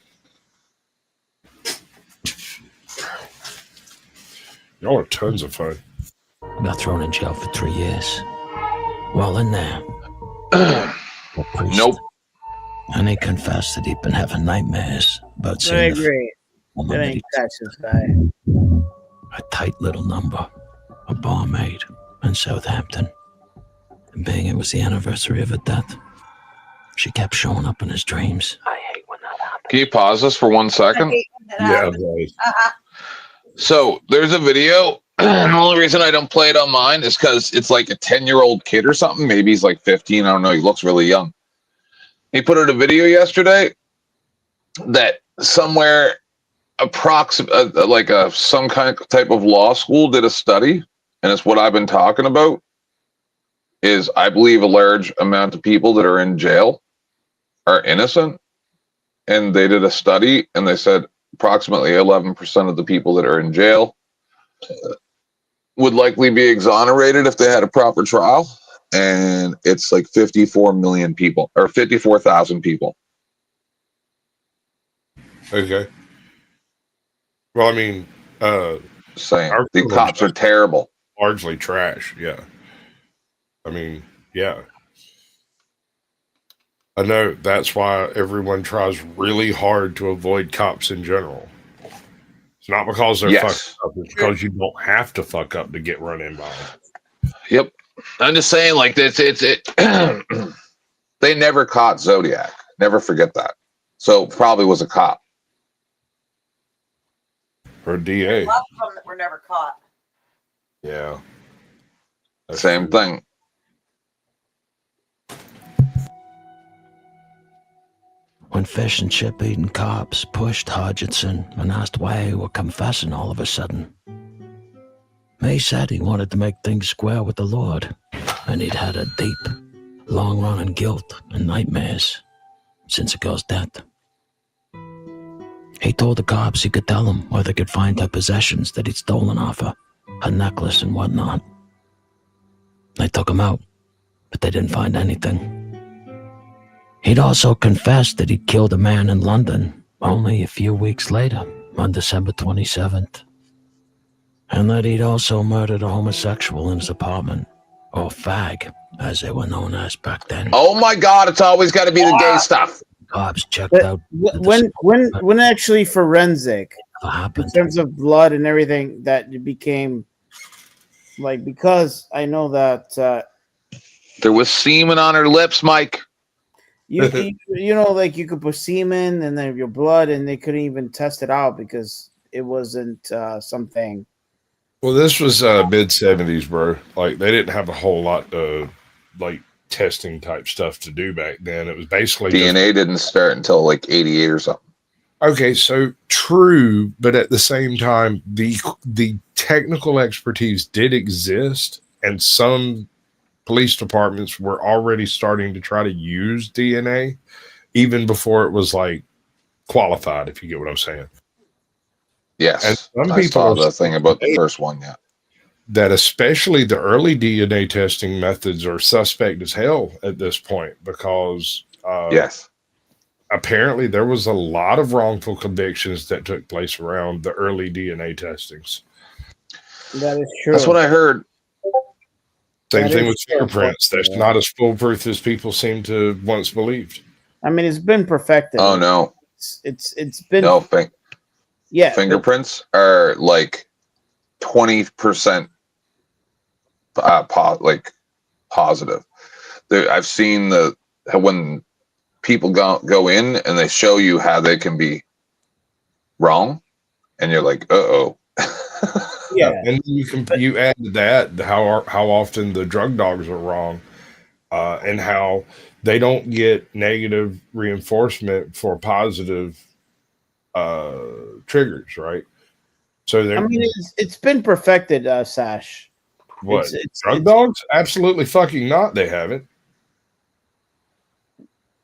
A: Y'all are tons of fun.
C: Got thrown in jail for 3 years. While in there,
D: Nope.
C: And he confessed that he'd been having nightmares about
F: I
C: seeing
F: agree.
C: woman
F: That
C: that
F: ain't
C: he
F: Texas guy.
C: a tight little number, a barmaid in Southampton. And being it was the anniversary of her death, she kept showing up in his dreams. I hate when that happens.
D: Can you pause this for 1 second?
A: Yeah, right.
D: So there's a video. The only reason I don't play it on mine is because it's like a 10-year-old kid or something. Maybe he's like 15. I don't know. He looks really young. He put out a video yesterday that somewhere some kind of type of law school did a study, and it's what I've been talking about. Is I believe a large amount of people that are in jail are innocent, and they did a study, and they said approximately 11% of the people that are in jail would likely be exonerated if they had a proper trial, and it's like 54 million people or 54,000 people.
A: Okay. Well, I mean,
D: saying the cops are terrible,
A: largely trash. Yeah. I mean, yeah. I know that's why everyone tries really hard to avoid cops in general. It's not because they're fucked up. It's because you don't have to fuck up to get run in by them.
D: Yep. I'm just saying, like, they never caught Zodiac. Never forget that. So probably was a cop.
A: Or a DA.
E: A lot of them that were never caught.
A: Yeah.
D: Same thing.
C: When fish and chip eating cops pushed Hodgson and asked why he were confessing all of a sudden, May said he wanted to make things square with the Lord, and he'd had a deep, long-running guilt and nightmares since a girl's death. He told the cops he could tell them where they could find her possessions that he'd stolen off her necklace and whatnot. They took him out, but they didn't find anything. He'd also confessed that he'd killed a man in London only a few weeks later, on December 27th. And that he'd also murdered a homosexual in his apartment, or fag, as they were known as back then.
D: Oh my God, it's always got to be the gay stuff.
C: Cops checked
F: But
C: out.
F: when actually forensic,
C: happened?
F: in terms of blood and everything, that it became like, because I know that
D: there was semen on her lips, Mike.
F: you know, like you could put semen and then your blood, and they couldn't even test it out because it wasn't something
A: Well, this was mid 70s, bro. Like they didn't have a whole lot of like testing type stuff to do back then. It was basically just
D: DNA didn't start until like 88 or something.
A: okay, so true, but at the same time, the technical expertise did exist, and some police departments were already starting to try to use DNA even before it was like qualified, if you get what I'm saying.
D: Yes,
A: And some
D: I
A: people
D: saw
A: are
D: the thing about the first one. Yeah,
A: that especially the early DNA testing methods are suspect as hell at this point because
D: yes,
A: apparently there was a lot of wrongful convictions that took place around the early DNA testings.
F: That is true.
D: that's what I heard.
A: Same
F: That
A: thing
F: is
A: with
F: true,
A: fingerprints. That's
F: unfortunately,
A: not as foolproof as people seem to once believed.
F: I mean, it's been perfected.
D: Oh no,
F: It's been
D: no
F: yeah.
D: fingerprints are like 20% like positive. I've seen when people go in and they show you how they can be wrong, and you're like, uh-oh.
F: Yeah,
A: and you add to that how often the drug dogs are wrong, and how they don't get negative reinforcement for positive triggers, right? So
F: I mean, it's been perfected, Sash.
A: what drug dogs? Absolutely fucking not. They haven't.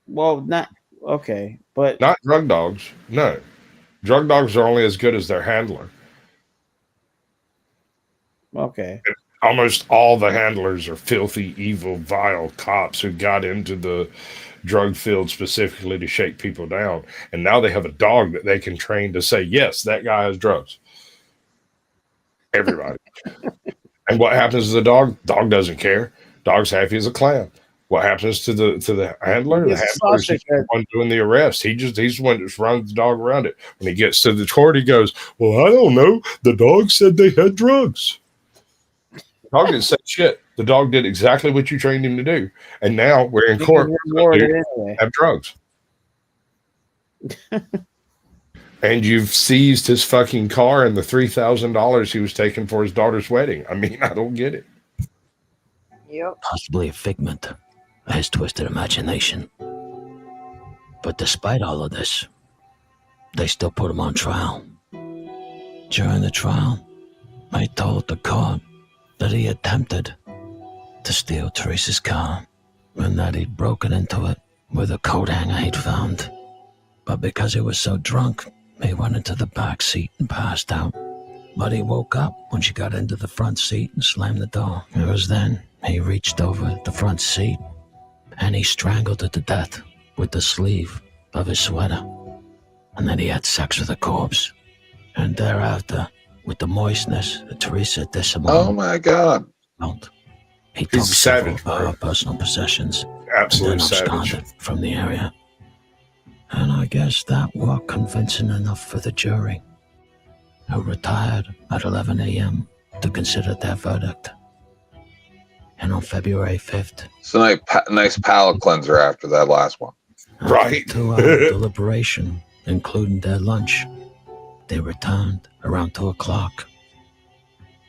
F: Well, not okay, but
A: Not drug dogs. No, drug dogs are only as good as their handler.
F: okay.
A: Almost all the handlers are filthy, evil, vile cops who got into the drug field specifically to shake people down. And now they have a dog that they can train to say, yes, that guy has drugs. Everybody. And what happens to the dog? Dog doesn't care. Dog's happy as a clam. What happens to the handler? The handler is the one doing the arrest. He's the one that runs the dog around it. When he gets to the court, he goes, well, I don't know. The dog said they had drugs. The dog didn't say shit. The dog did exactly what you trained him to do. And now we're in court. Have drugs. And you've seized his fucking car and the $3,000 he was taking for his daughter's wedding. I mean, I don't get it.
E: Yep.
C: Possibly a figment of his twisted imagination. But despite all of this, they still put him on trial. During the trial, he told the court that he attempted to steal Teresa's car and that he'd broken into it with a coat hanger he'd found. But because he was so drunk, he went into the back seat and passed out. But he woke up when she got into the front seat and slammed the door. It was then he reached over the front seat and he strangled her to death with the sleeve of his sweater. And then he had sex with the corpse. And thereafter, with the moistness that Teresa
D: Oh my God.
C: felt, he took several of her personal possessions
A: Absolute
C: and then
A: savage.
C: absconded from the area. And I guess that worked convincing enough for the jury, who retired at 11 a.m. to consider their verdict. And on February 5th,
D: It's a nice palate cleanser after that last one.
C: after a 2-hour deliberation, including their lunch, they returned around 2 o'clock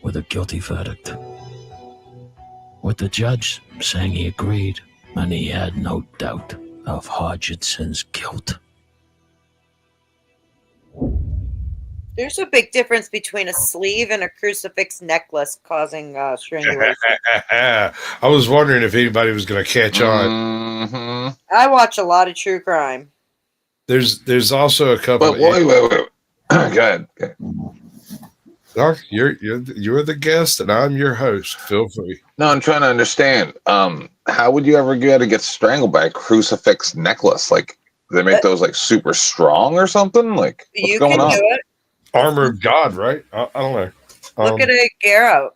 C: with a guilty verdict, with the judge saying he agreed and he had no doubt of Hodgson's guilt.
E: There's a big difference between a sleeve and a crucifix necklace causing strangulation.
A: I was wondering if anybody was going to catch on.
D: Mm-hmm.
E: I watch a lot of true crime.
A: There's also a couple.
D: But wait. Go ahead.
A: Doc, you're the guest and I'm your host. Feel free.
D: No, I'm trying to understand. How would you ever get strangled by a crucifix necklace? Like, do they make those like super strong or something? Like, what's
E: You
D: going
E: can
D: on?
E: do it.
A: Armor of God, right? I don't know.
E: Look at a Garrow.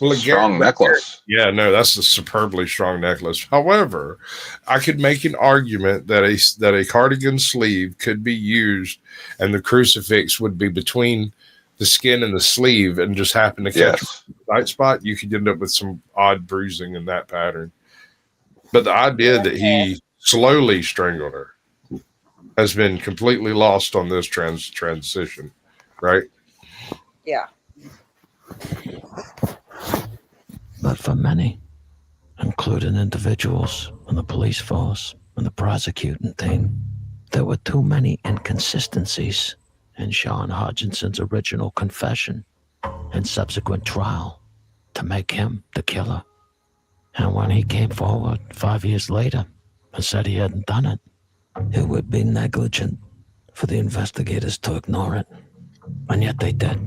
A: Well,
D: Strong necklace.
A: Yeah, no, that's a superbly strong necklace. However, I could make an argument that a cardigan sleeve could be used, and the crucifix would be between the skin and the sleeve, and just happen to catch the right spot. You could end up with some odd bruising in that pattern. But the idea that he slowly strangled her has been completely lost on this transition, right?
E: Yeah.
C: But for many, including individuals in the police force and the prosecuting team, there were too many inconsistencies in Sean Hodgson's original confession and subsequent trial to make him the killer. And when he came forward 5 years later and said he hadn't done it, it would be negligent for the investigators to ignore it. And yet they did,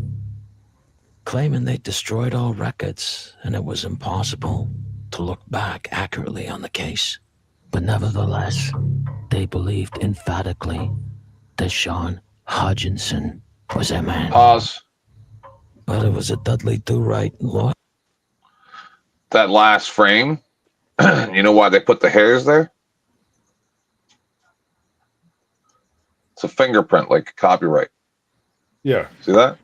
C: claiming they destroyed all records and it was impossible to look back accurately on the case. But nevertheless, they believed emphatically that Sean Hodgson was their man.
D: Pause.
C: But it was a Dudley Do-Right law.
D: That last frame, you know why they put the hairs there? It's a fingerprint, like copyright.
A: Yeah.
D: See that?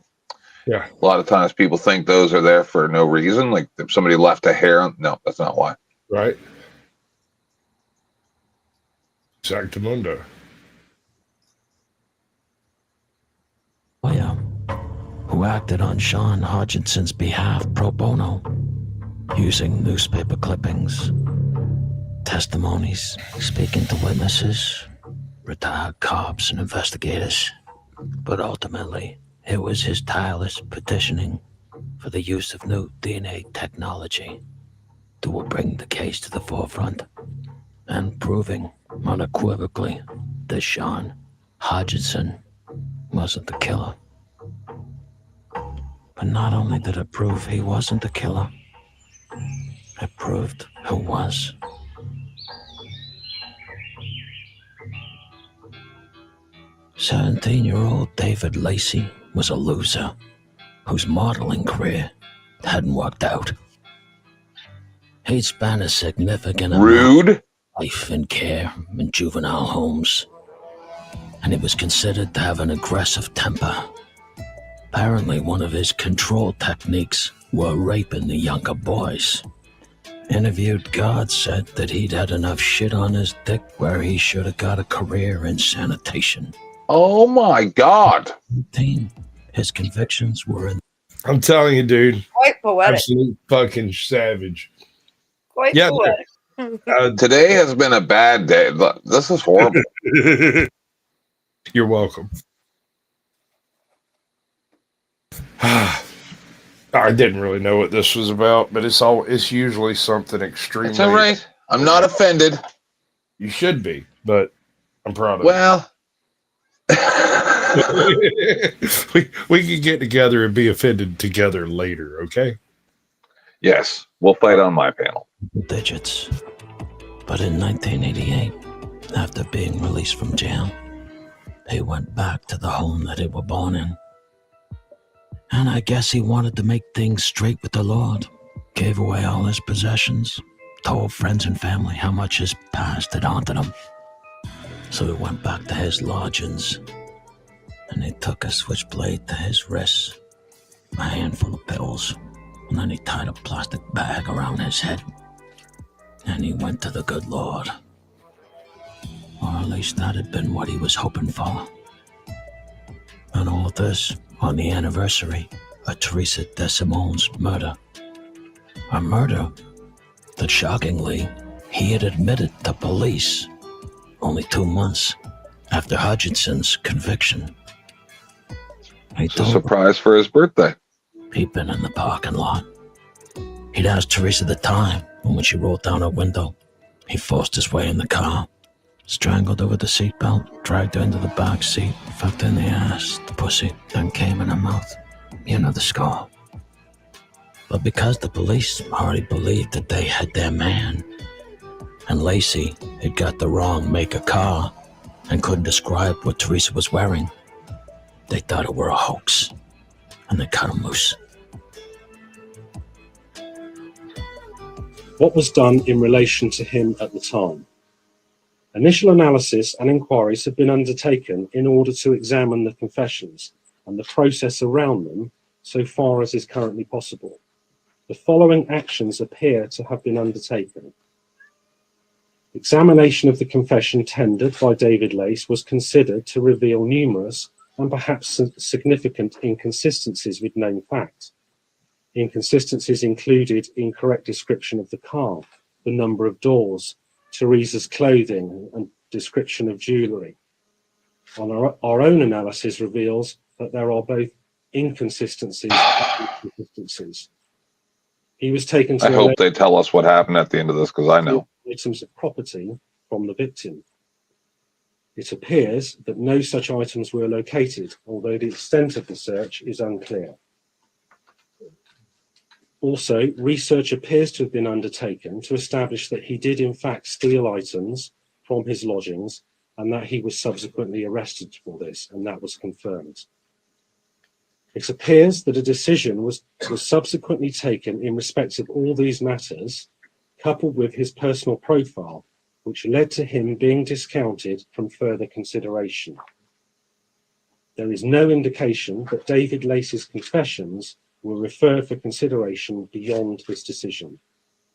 A: Yeah.
D: A lot of times people think those are there for no reason, like if somebody left a hair on. No, that's not why.
A: Right. Exactamundo.
C: Who acted on Sean Hodgson's behalf pro bono, using newspaper clippings, testimonies, speaking to witnesses, retired cops and investigators. But ultimately, it was his tireless petitioning for the use of new DNA technology that will bring the case to the forefront and proving unequivocally that Sean Hodgson wasn't the killer. But not only did it prove he wasn't the killer, it proved who was. "17-year-old David Lacey was a loser whose modeling career hadn't worked out. He'd spent a significant amount of life in care in juvenile homes, and he was considered to have an aggressive temper. Apparently, one of his control techniques were raping the younger boys. Interviewed guards said that he'd had enough shit on his dick where he should have got a career in sanitation.
D: Oh my God.
C: His convictions were in...
A: I'm telling you, dude.
E: Quite poetic.
A: Absolute fucking savage.
E: Quite
A: Yeah,
E: poetic.
D: Today has been a bad day. This is horrible.
A: You're welcome. I didn't really know what this was about, but it's usually something extremely.
D: It's all right. I'm not offended.
A: You should be, but I'm proud of
D: well,
A: we can get together and be offended together later, okay?
D: Yes, we'll fight on my panel.
C: Digits. But in 1988, after being released from jail, he went back to the home that he was born in. And I guess he wanted to make things straight with the Lord. Gave away all his possessions, told friends and family how much his past had haunted him. So he went back to his lodgings, and he took a switchblade to his wrist, a handful of pills, and then he tied a plastic bag around his head. And he went to the good Lord. Or at least that had been what he was hoping for. And all of this on the anniversary of Teresa DeSimone's murder. A murder that, shockingly, he had admitted to police only 2 months after Hodgson's conviction.
D: It's a surprise for his birthday.
C: He'd been in the parking lot. He'd asked Teresa the time, and when she rolled down her window, he forced his way in the car, strangled her with the seatbelt, dragged her into the back seat, fucked her in the ass, the pussy, then came in her mouth. You know the score. But because the police already believed that they had their man, and Lacey had got the wrong make of car and couldn't describe what Teresa was wearing, they thought it were a hoax, and they cut him loose.
I: What was done in relation to him at the time? Initial analysis and inquiries have been undertaken in order to examine the confessions and the process around them so far as is currently possible. The following actions appear to have been undertaken. Examination of the confession tendered by David Lace was considered to reveal numerous and perhaps significant inconsistencies with known facts. Inconsistencies included incorrect description of the car, the number of doors, Teresa's clothing, and description of jewellery. Our own analysis reveals that there are both inconsistencies and inconsistencies. He was taken to
D: I hope they tell us what happened at the end of this, because I know.
I: items of property from the victim. It appears that no such items were located, although the extent of the search is unclear. Also, research appears to have been undertaken to establish that he did in fact steal items from his lodgings and that he was subsequently arrested for this, and that was confirmed. It appears that a decision was subsequently taken in respect of all these matters, coupled with his personal profile, which led to him being discounted from further consideration. There is no indication that David Lacey's confessions were referred for consideration beyond this decision.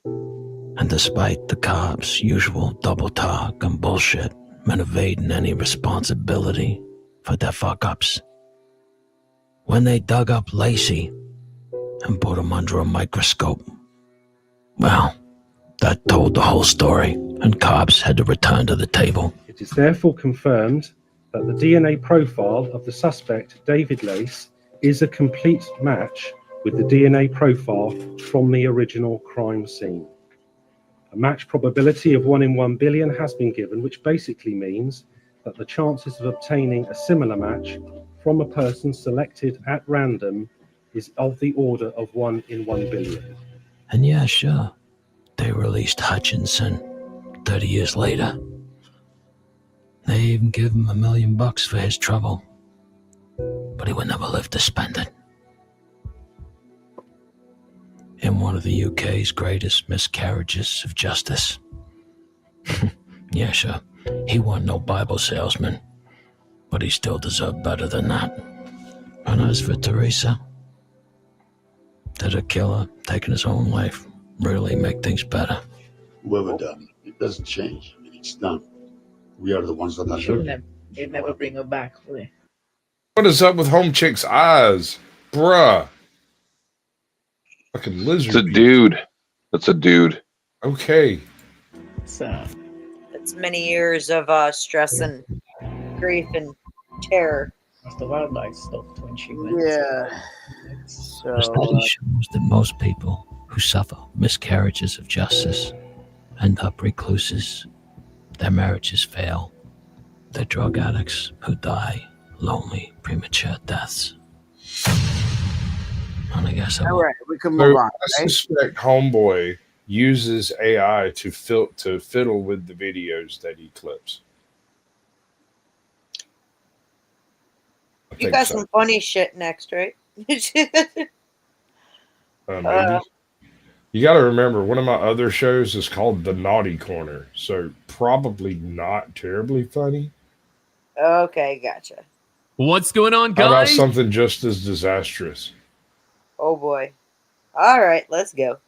C: And despite the cops' usual double talk and bullshit, men evading any responsibility for their fuck-ups, when they dug up Lacey and put him under a microscope, well, that told the whole story, and cops had to return to the table.
I: It is therefore confirmed that the DNA profile of the suspect, David Lace, is a complete match with the DNA profile from the original crime scene. A match probability of 1 in 1 billion has been given, which basically means that the chances of obtaining a similar match from a person selected at random is of the order of 1 in 1 billion.
C: And yeah, sure, they released Hutchinson 30 years later. They even give him $1 million for his trouble, but he would never live to spend it. In one of the UK's greatest miscarriages of justice. Yeah, sure, he wasn't no Bible salesman, but he still deserved better than that. And as for Teresa, did a killer taking his own life really make things better?
L: Whoever done it doesn't change. I mean, it's done. We are the ones that are hurt.
M: They never bring her back, will they?
A: What is up with Home Chick's eyes? Bruh. Fucking lizard.
D: It's a dude. That's a dude.
A: Okay.
M: So
E: It's many years of stress and grief and terror.
M: the wildlife stopped when she went.
F: Yeah.
C: The study shows that most people who suffer miscarriages of justice end up recluses. Their marriages fail. They're drug addicts who die lonely, premature deaths. And I guess
F: All right, we can
A: So
F: move on.
A: I
F: Right?
A: suspect Homeboy uses AI to fiddle with the videos that he clips. I
E: You
A: think
E: got
A: so.
E: some funny shit next, right?
A: Maybe. You got to remember, one of my other shows is called The Naughty Corner, so probably not terribly funny.
E: Okay, gotcha.
W: What's going on,
A: How about
W: guys?
A: something just as disastrous?
E: Oh boy. All right, let's go.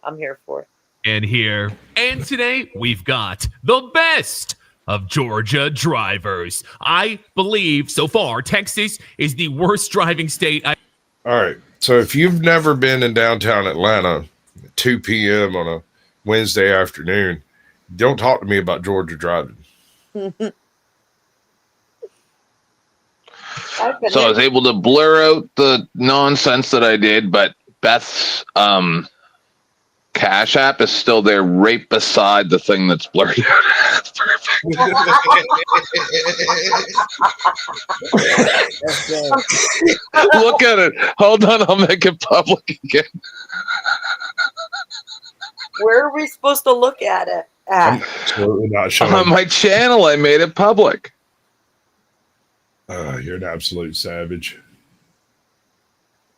E: I'm here for it.
W: And here. And today we've got the best of Georgia drivers. I believe so far Texas is the worst driving state.
A: All right. So if you've never been in downtown Atlanta at 2 p.m. on a Wednesday afternoon, don't talk to me about Georgia driving.
D: So I was able to blur out the nonsense that I did, but Beth's Cash App is still there right beside the thing that's blurred out. That's perfect. Look at it. Hold on, I'll make it public again.
E: Where are we supposed to look at it?
A: I'm absolutely not showing.
D: On my channel, I made it public.
A: You're an absolute savage.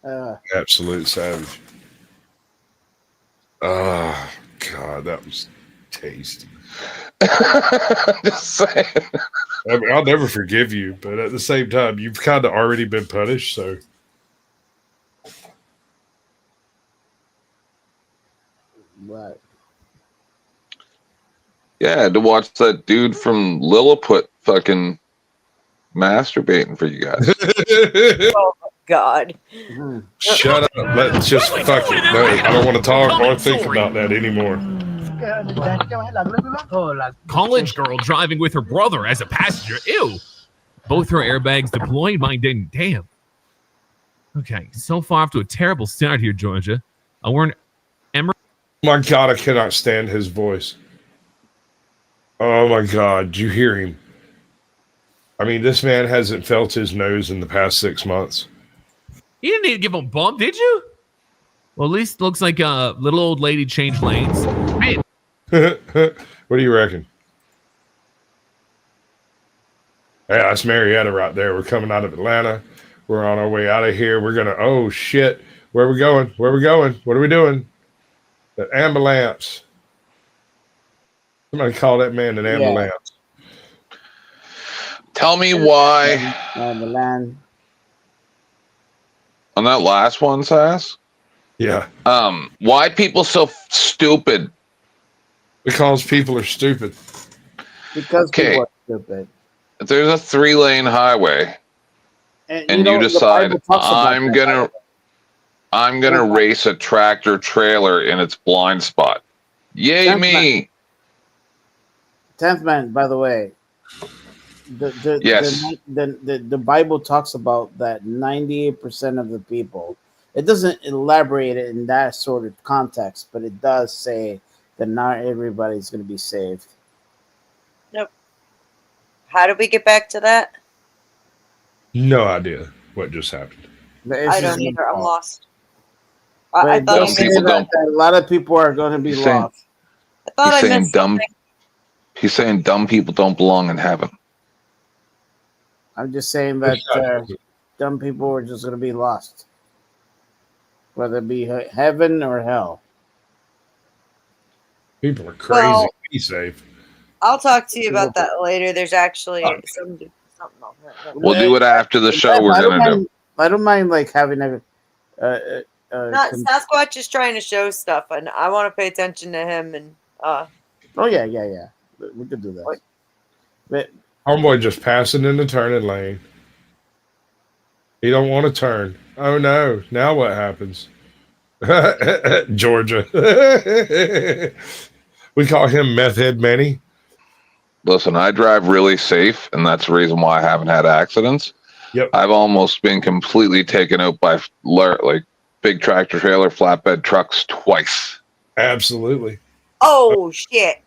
F: Uh,
A: Absolute savage. Oh, God, that was tasty.
D: Just saying.
A: I mean, I'll never forgive you, but at the same time, you've kind of already been punished, so.
F: right.
D: Yeah, I had to watch that dude from Lilliput fucking masturbating for you guys.
E: Oh my god.
A: Shut up. Let's just fuck it. No, I don't want to talk or think about that anymore.
W: College girl driving with her brother as a passenger. Ew. Both her airbags deployed. Mine didn't. Damn. Okay, so far off to a terrible start here, Georgia. We're in Emory.
A: My God, I cannot stand his voice. Oh my God, do you hear him? I mean, this man hasn't felt his nose in the past 6 months.
W: You didn't need to give him a bump, did you? Well, at least it looks like a little old lady changed lanes. Man.
A: What do you reckon? Yeah, that's Marietta right there. We're coming out of Atlanta. We're on our way out of here. We're gonna. Oh shit! Where are we going? Where are we going? What are we doing? The ambulance. Somebody call that man an ambulance.
D: Tell me why.
F: Ambulance.
D: On that last one, Sass.
A: Yeah.
D: Why people so stupid?
A: Because people are stupid.
F: Because people are stupid.
D: If there's a 3-lane highway, and you decide I'm gonna race a tractor trailer in its blind spot. Yay me!
F: 10th man, by the way.
D: Yes.
F: The Bible talks about that 98% of the people. It doesn't elaborate it in that sort of context, but it does say that not everybody's going to be saved.
E: Nope. How did we get back to that?
A: No idea what just happened.
E: I don't either. I'm lost.
F: But
E: I
F: it
E: thought
F: does say that a lot of people are going to be lost.
E: I thought I
D: He's saying
E: missed
D: dumb.
E: something.
D: He's saying dumb people don't belong in heaven.
F: I'm just saying that dumb people are just going to be lost, whether it be heaven or hell.
A: People are crazy.
E: Well,
A: Be safe.
E: I'll talk to you about that later. There's actually something on that.
D: We'll do it after the show. We're gonna do.
F: I don't mind like having a.
E: Sasquatch is trying to show stuff, and I want to pay attention to him. And
F: Oh yeah. We could do that. But
A: Homeboy just passing in the turning lane. He don't want to turn. Oh no! Now what happens? Georgia. We call him Meth Head Manny.
D: Listen, I drive really safe, and that's the reason why I haven't had accidents.
A: Yep.
D: I've almost been completely taken out by like big tractor trailer, flatbed trucks twice.
A: Absolutely.
E: oh shit!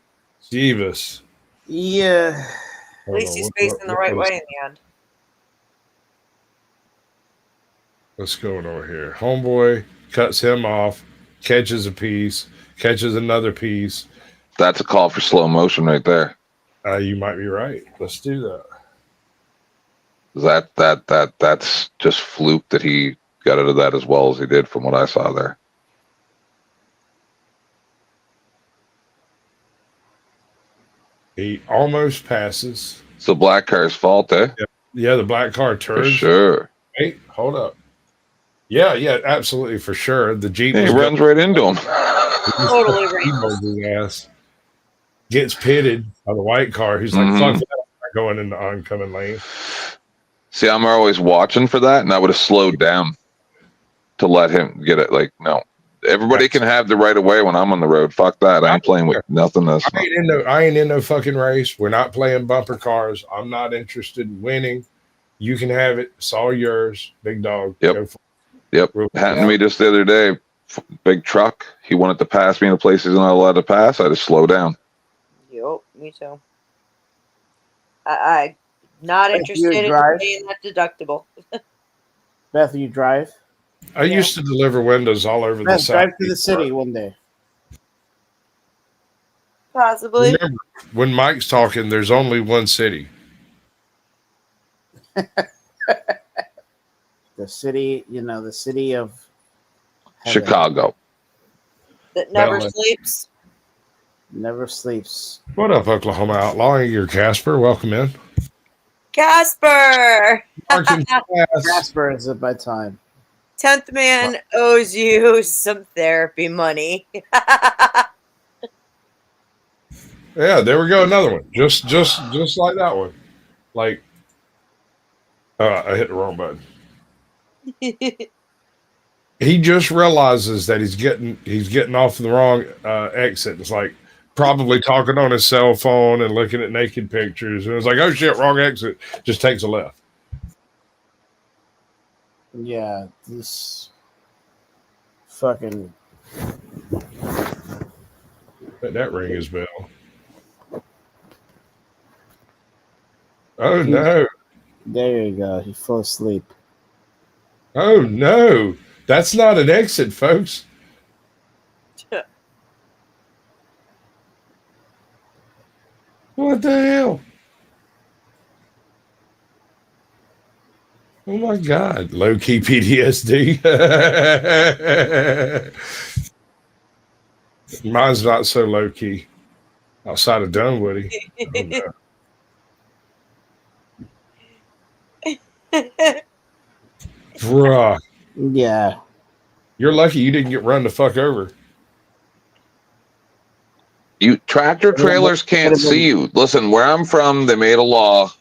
A: Jeebus.
F: Yeah.
E: At least he's facing the right way in the end.
A: What's going on here? Homeboy cuts him off, catches a piece, catches another piece.
D: That's a call for slow motion right there.
A: You might be right. Let's do that.
D: That's just fluke that he got out of that as well as he did from what I saw there.
A: He almost passes.
D: It's the black car's fault, eh?
A: Yeah, the black car turns.
D: For sure.
A: Hey, hold up. Yeah, absolutely, for sure. The Jeep
D: He runs right into him.
E: Totally right.
A: Ass. Gets pitted by the white car. He's like, fuck that. I'm not going in the oncoming lane.
D: See, I'm always watching for that, and I would have slowed down to let him get it. Like, no. Everybody can have the right of way when I'm on the road. Fuck that. I ain't playing with nothing else.
A: I ain't in no fucking race. We're not playing bumper cars. I'm not interested in winning. You can have it. It's all yours. Big dog.
D: Yep. Happened to me just the other day. Big truck. He wanted to pass me in a place he's not allowed to pass. I just slow down.
E: Yep, me too. I not
F: Beth,
E: interested
F: you
E: in
F: drive?
E: paying that deductible.
F: Beth, you drive?
A: I used to deliver windows all over the
F: Beth,
A: South.
F: drive to the city one day.
E: Possibly.
A: Remember, when Mike's talking, there's only one city.
F: The city, the city of heaven.
D: Chicago.
E: That never
A: Well,
E: sleeps.
F: Never sleeps.
A: What up, Oklahoma Outlaw? You're Casper. Welcome in.
E: Casper!
F: Casper is at my time.
E: 10th man owes you some therapy money.
A: Yeah, there we go. Another one. Just like that one. Like, I hit the wrong button. He just realizes that he's getting off the wrong exit. It's like probably talking on his cell phone and looking at naked pictures. And it's like, oh shit, wrong exit. Just takes a left.
F: Yeah, this fucking.
A: Let that ring his bell. Oh no.
F: There you go. He fell asleep.
A: Oh no. That's not an exit, folks. What the hell? Oh my God. Low key PTSD. Mine's not so low key. Outside of Dunwoody. Oh, no. Bruh.
F: Yeah.
A: You're lucky you didn't get run the fuck over.
D: You tractor trailers can't see you. Listen, where I'm from, they made a law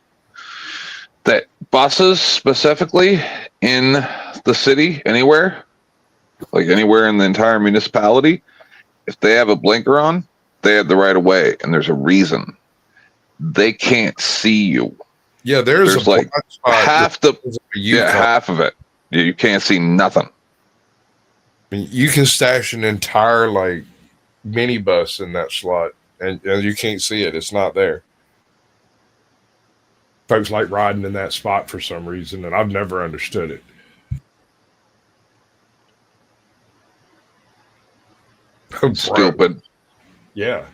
D: that buses specifically in the city, anywhere, like anywhere in the entire municipality, if they have a blinker on, they have the right of way, and there's a reason. They can't see you.
A: Yeah, there's
D: like half half of it. You can't see nothing.
A: I mean, you can stash an entire like minibus in that slot, and you can't see it. It's not there. Folks like riding in that spot for some reason, and I've never understood it. Oh,
D: stupid.
A: Yeah.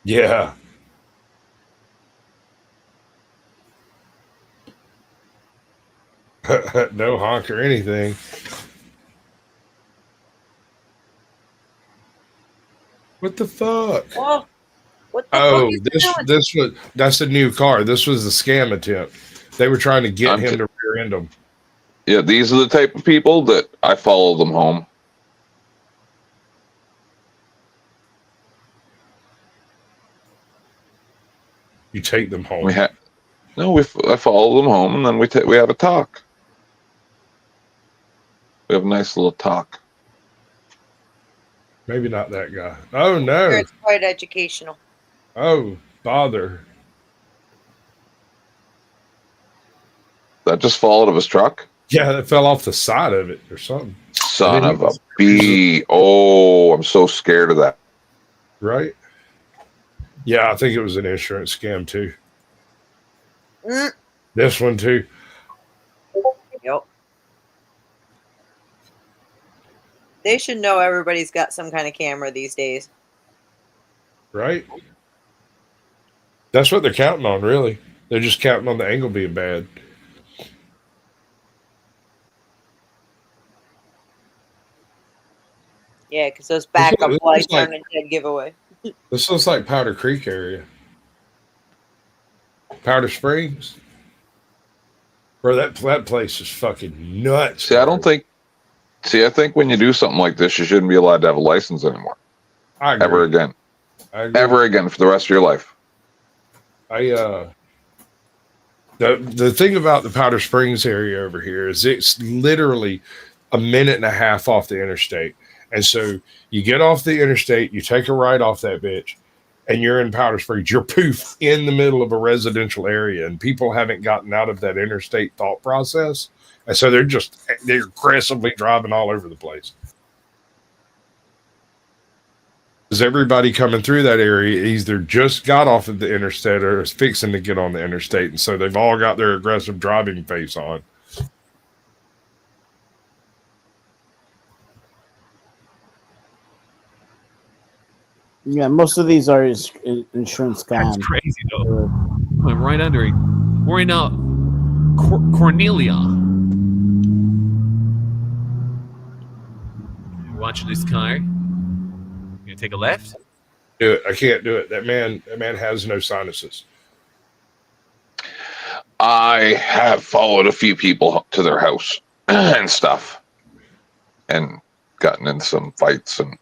A: Yeah. No honk or anything. What the fuck?
E: Oh, what the fuck is
A: that's a new car. This was a scam attempt. They were trying to get him to rear end them.
D: Yeah, these are the type of people that I follow them home.
A: You take them home.
D: I follow them home, and then we have a talk. We have a nice little talk.
A: Maybe not that guy. Oh no!
E: It's quite educational.
A: Oh bother!
D: That just fall out of his truck?
A: Yeah, that fell off the side of it or something.
D: Son of a bee! Oh, I'm so scared of that.
A: Right? Yeah, I think it was an insurance scam too. This one too.
E: Yep. They should know everybody's got some kind of camera these days.
A: Right? That's what they're counting on, really. They're just counting on the angle being bad.
E: Yeah, because those backup lights aren't a dead giveaway.
A: This looks like Powder Creek area. Powder Springs. Bro, that place is fucking nuts.
D: I think when you do something like this, you shouldn't be allowed to have a license anymore.
A: I agree.
D: Ever again. Ever again for the rest of your life.
A: The thing about the Powder Springs area over here is it's literally a minute and a half off the interstate. And so you get off the interstate, you take a right off that bitch, and you're in Powder Springs. You're poof in the middle of a residential area, and people haven't gotten out of that interstate thought process. And so they're aggressively driving all over the place. Because everybody coming through that area either just got off of the interstate or is fixing to get on the interstate. And so they've all got their aggressive driving face on.
F: Yeah, most of these are insurance scams.
W: That's crazy, though. I'm right under it. We're in Cornelia. Watching this car. You gonna take a left?
A: Do it. I can't do it. That man has no sinuses.
D: I have followed a few people to their house. and stuff, and gotten in some fights and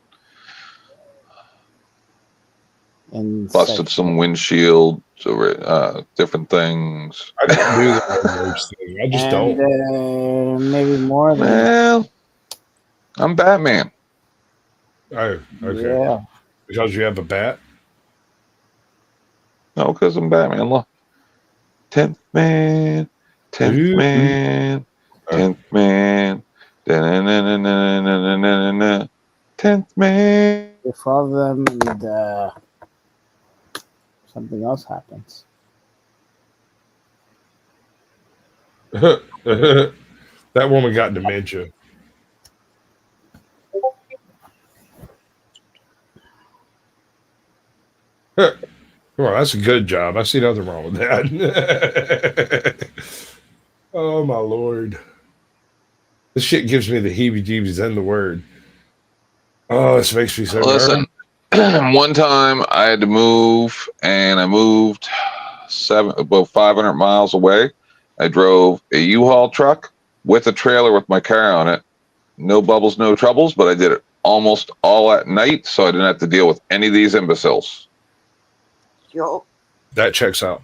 D: busted some windshields or different things.
A: I don't do the reverse thing. I just don't.
F: Maybe more than
D: Well, I'm Batman.
A: Oh, okay.
F: Yeah.
A: Because you have a bat?
D: No, because I'm Batman. Look. 10th man, 10th man, 10th man, 10th man.
F: You follow them and something else happens.
A: That woman got dementia. Come on, that's a good job. I see nothing wrong with that. Oh my Lord. This shit gives me the heebie-jeebies and the word. Oh, this makes me so
D: Listen, one time I had to move, and I moved about 500 miles away. I drove a U-Haul truck with a trailer with my car on it. No bubbles, no troubles, but I did it almost all at night, so I didn't have to deal with any of these imbeciles.
E: Yo.
A: That checks out.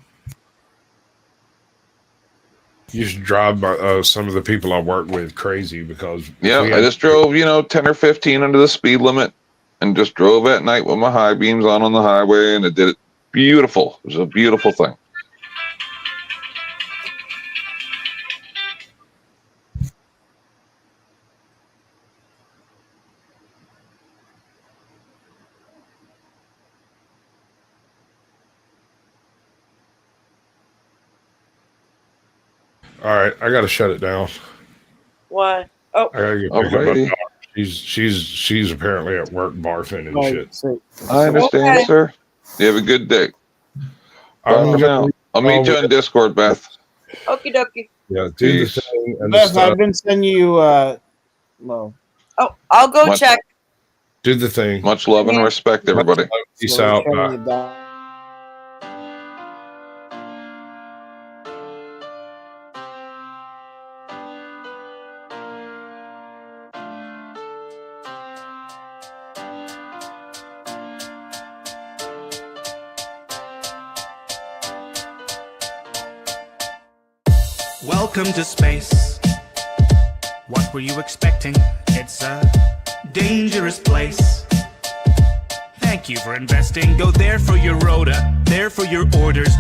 A: You should drive by, some of the people I work with crazy because
D: Yeah, I just drove, 10 or 15 under the speed limit and just drove at night with my high beams on the highway, and it did it beautiful. It was a beautiful thing.
A: All right, I got to shut it down.
E: What? Oh,
A: I gotta go pick up my dog. She's apparently at work barfing and shit.
D: I understand, sir. You have a good day. Bye for now. I'll meet you on Discord, Beth.
E: Okie dokie.
A: Yeah, do
D: Peace.
A: the thing and
F: Beth,
A: the
F: I've
A: stuff.
F: been sending you. Well,
E: Oh, I'll go
D: Much-
E: check.
A: Do the thing.
D: Much love and respect, everybody.
A: Peace out. Bye.
J: Welcome to space. What were you expecting? It's a dangerous place. Thank you for investing. Go there for your rota, there for your orders.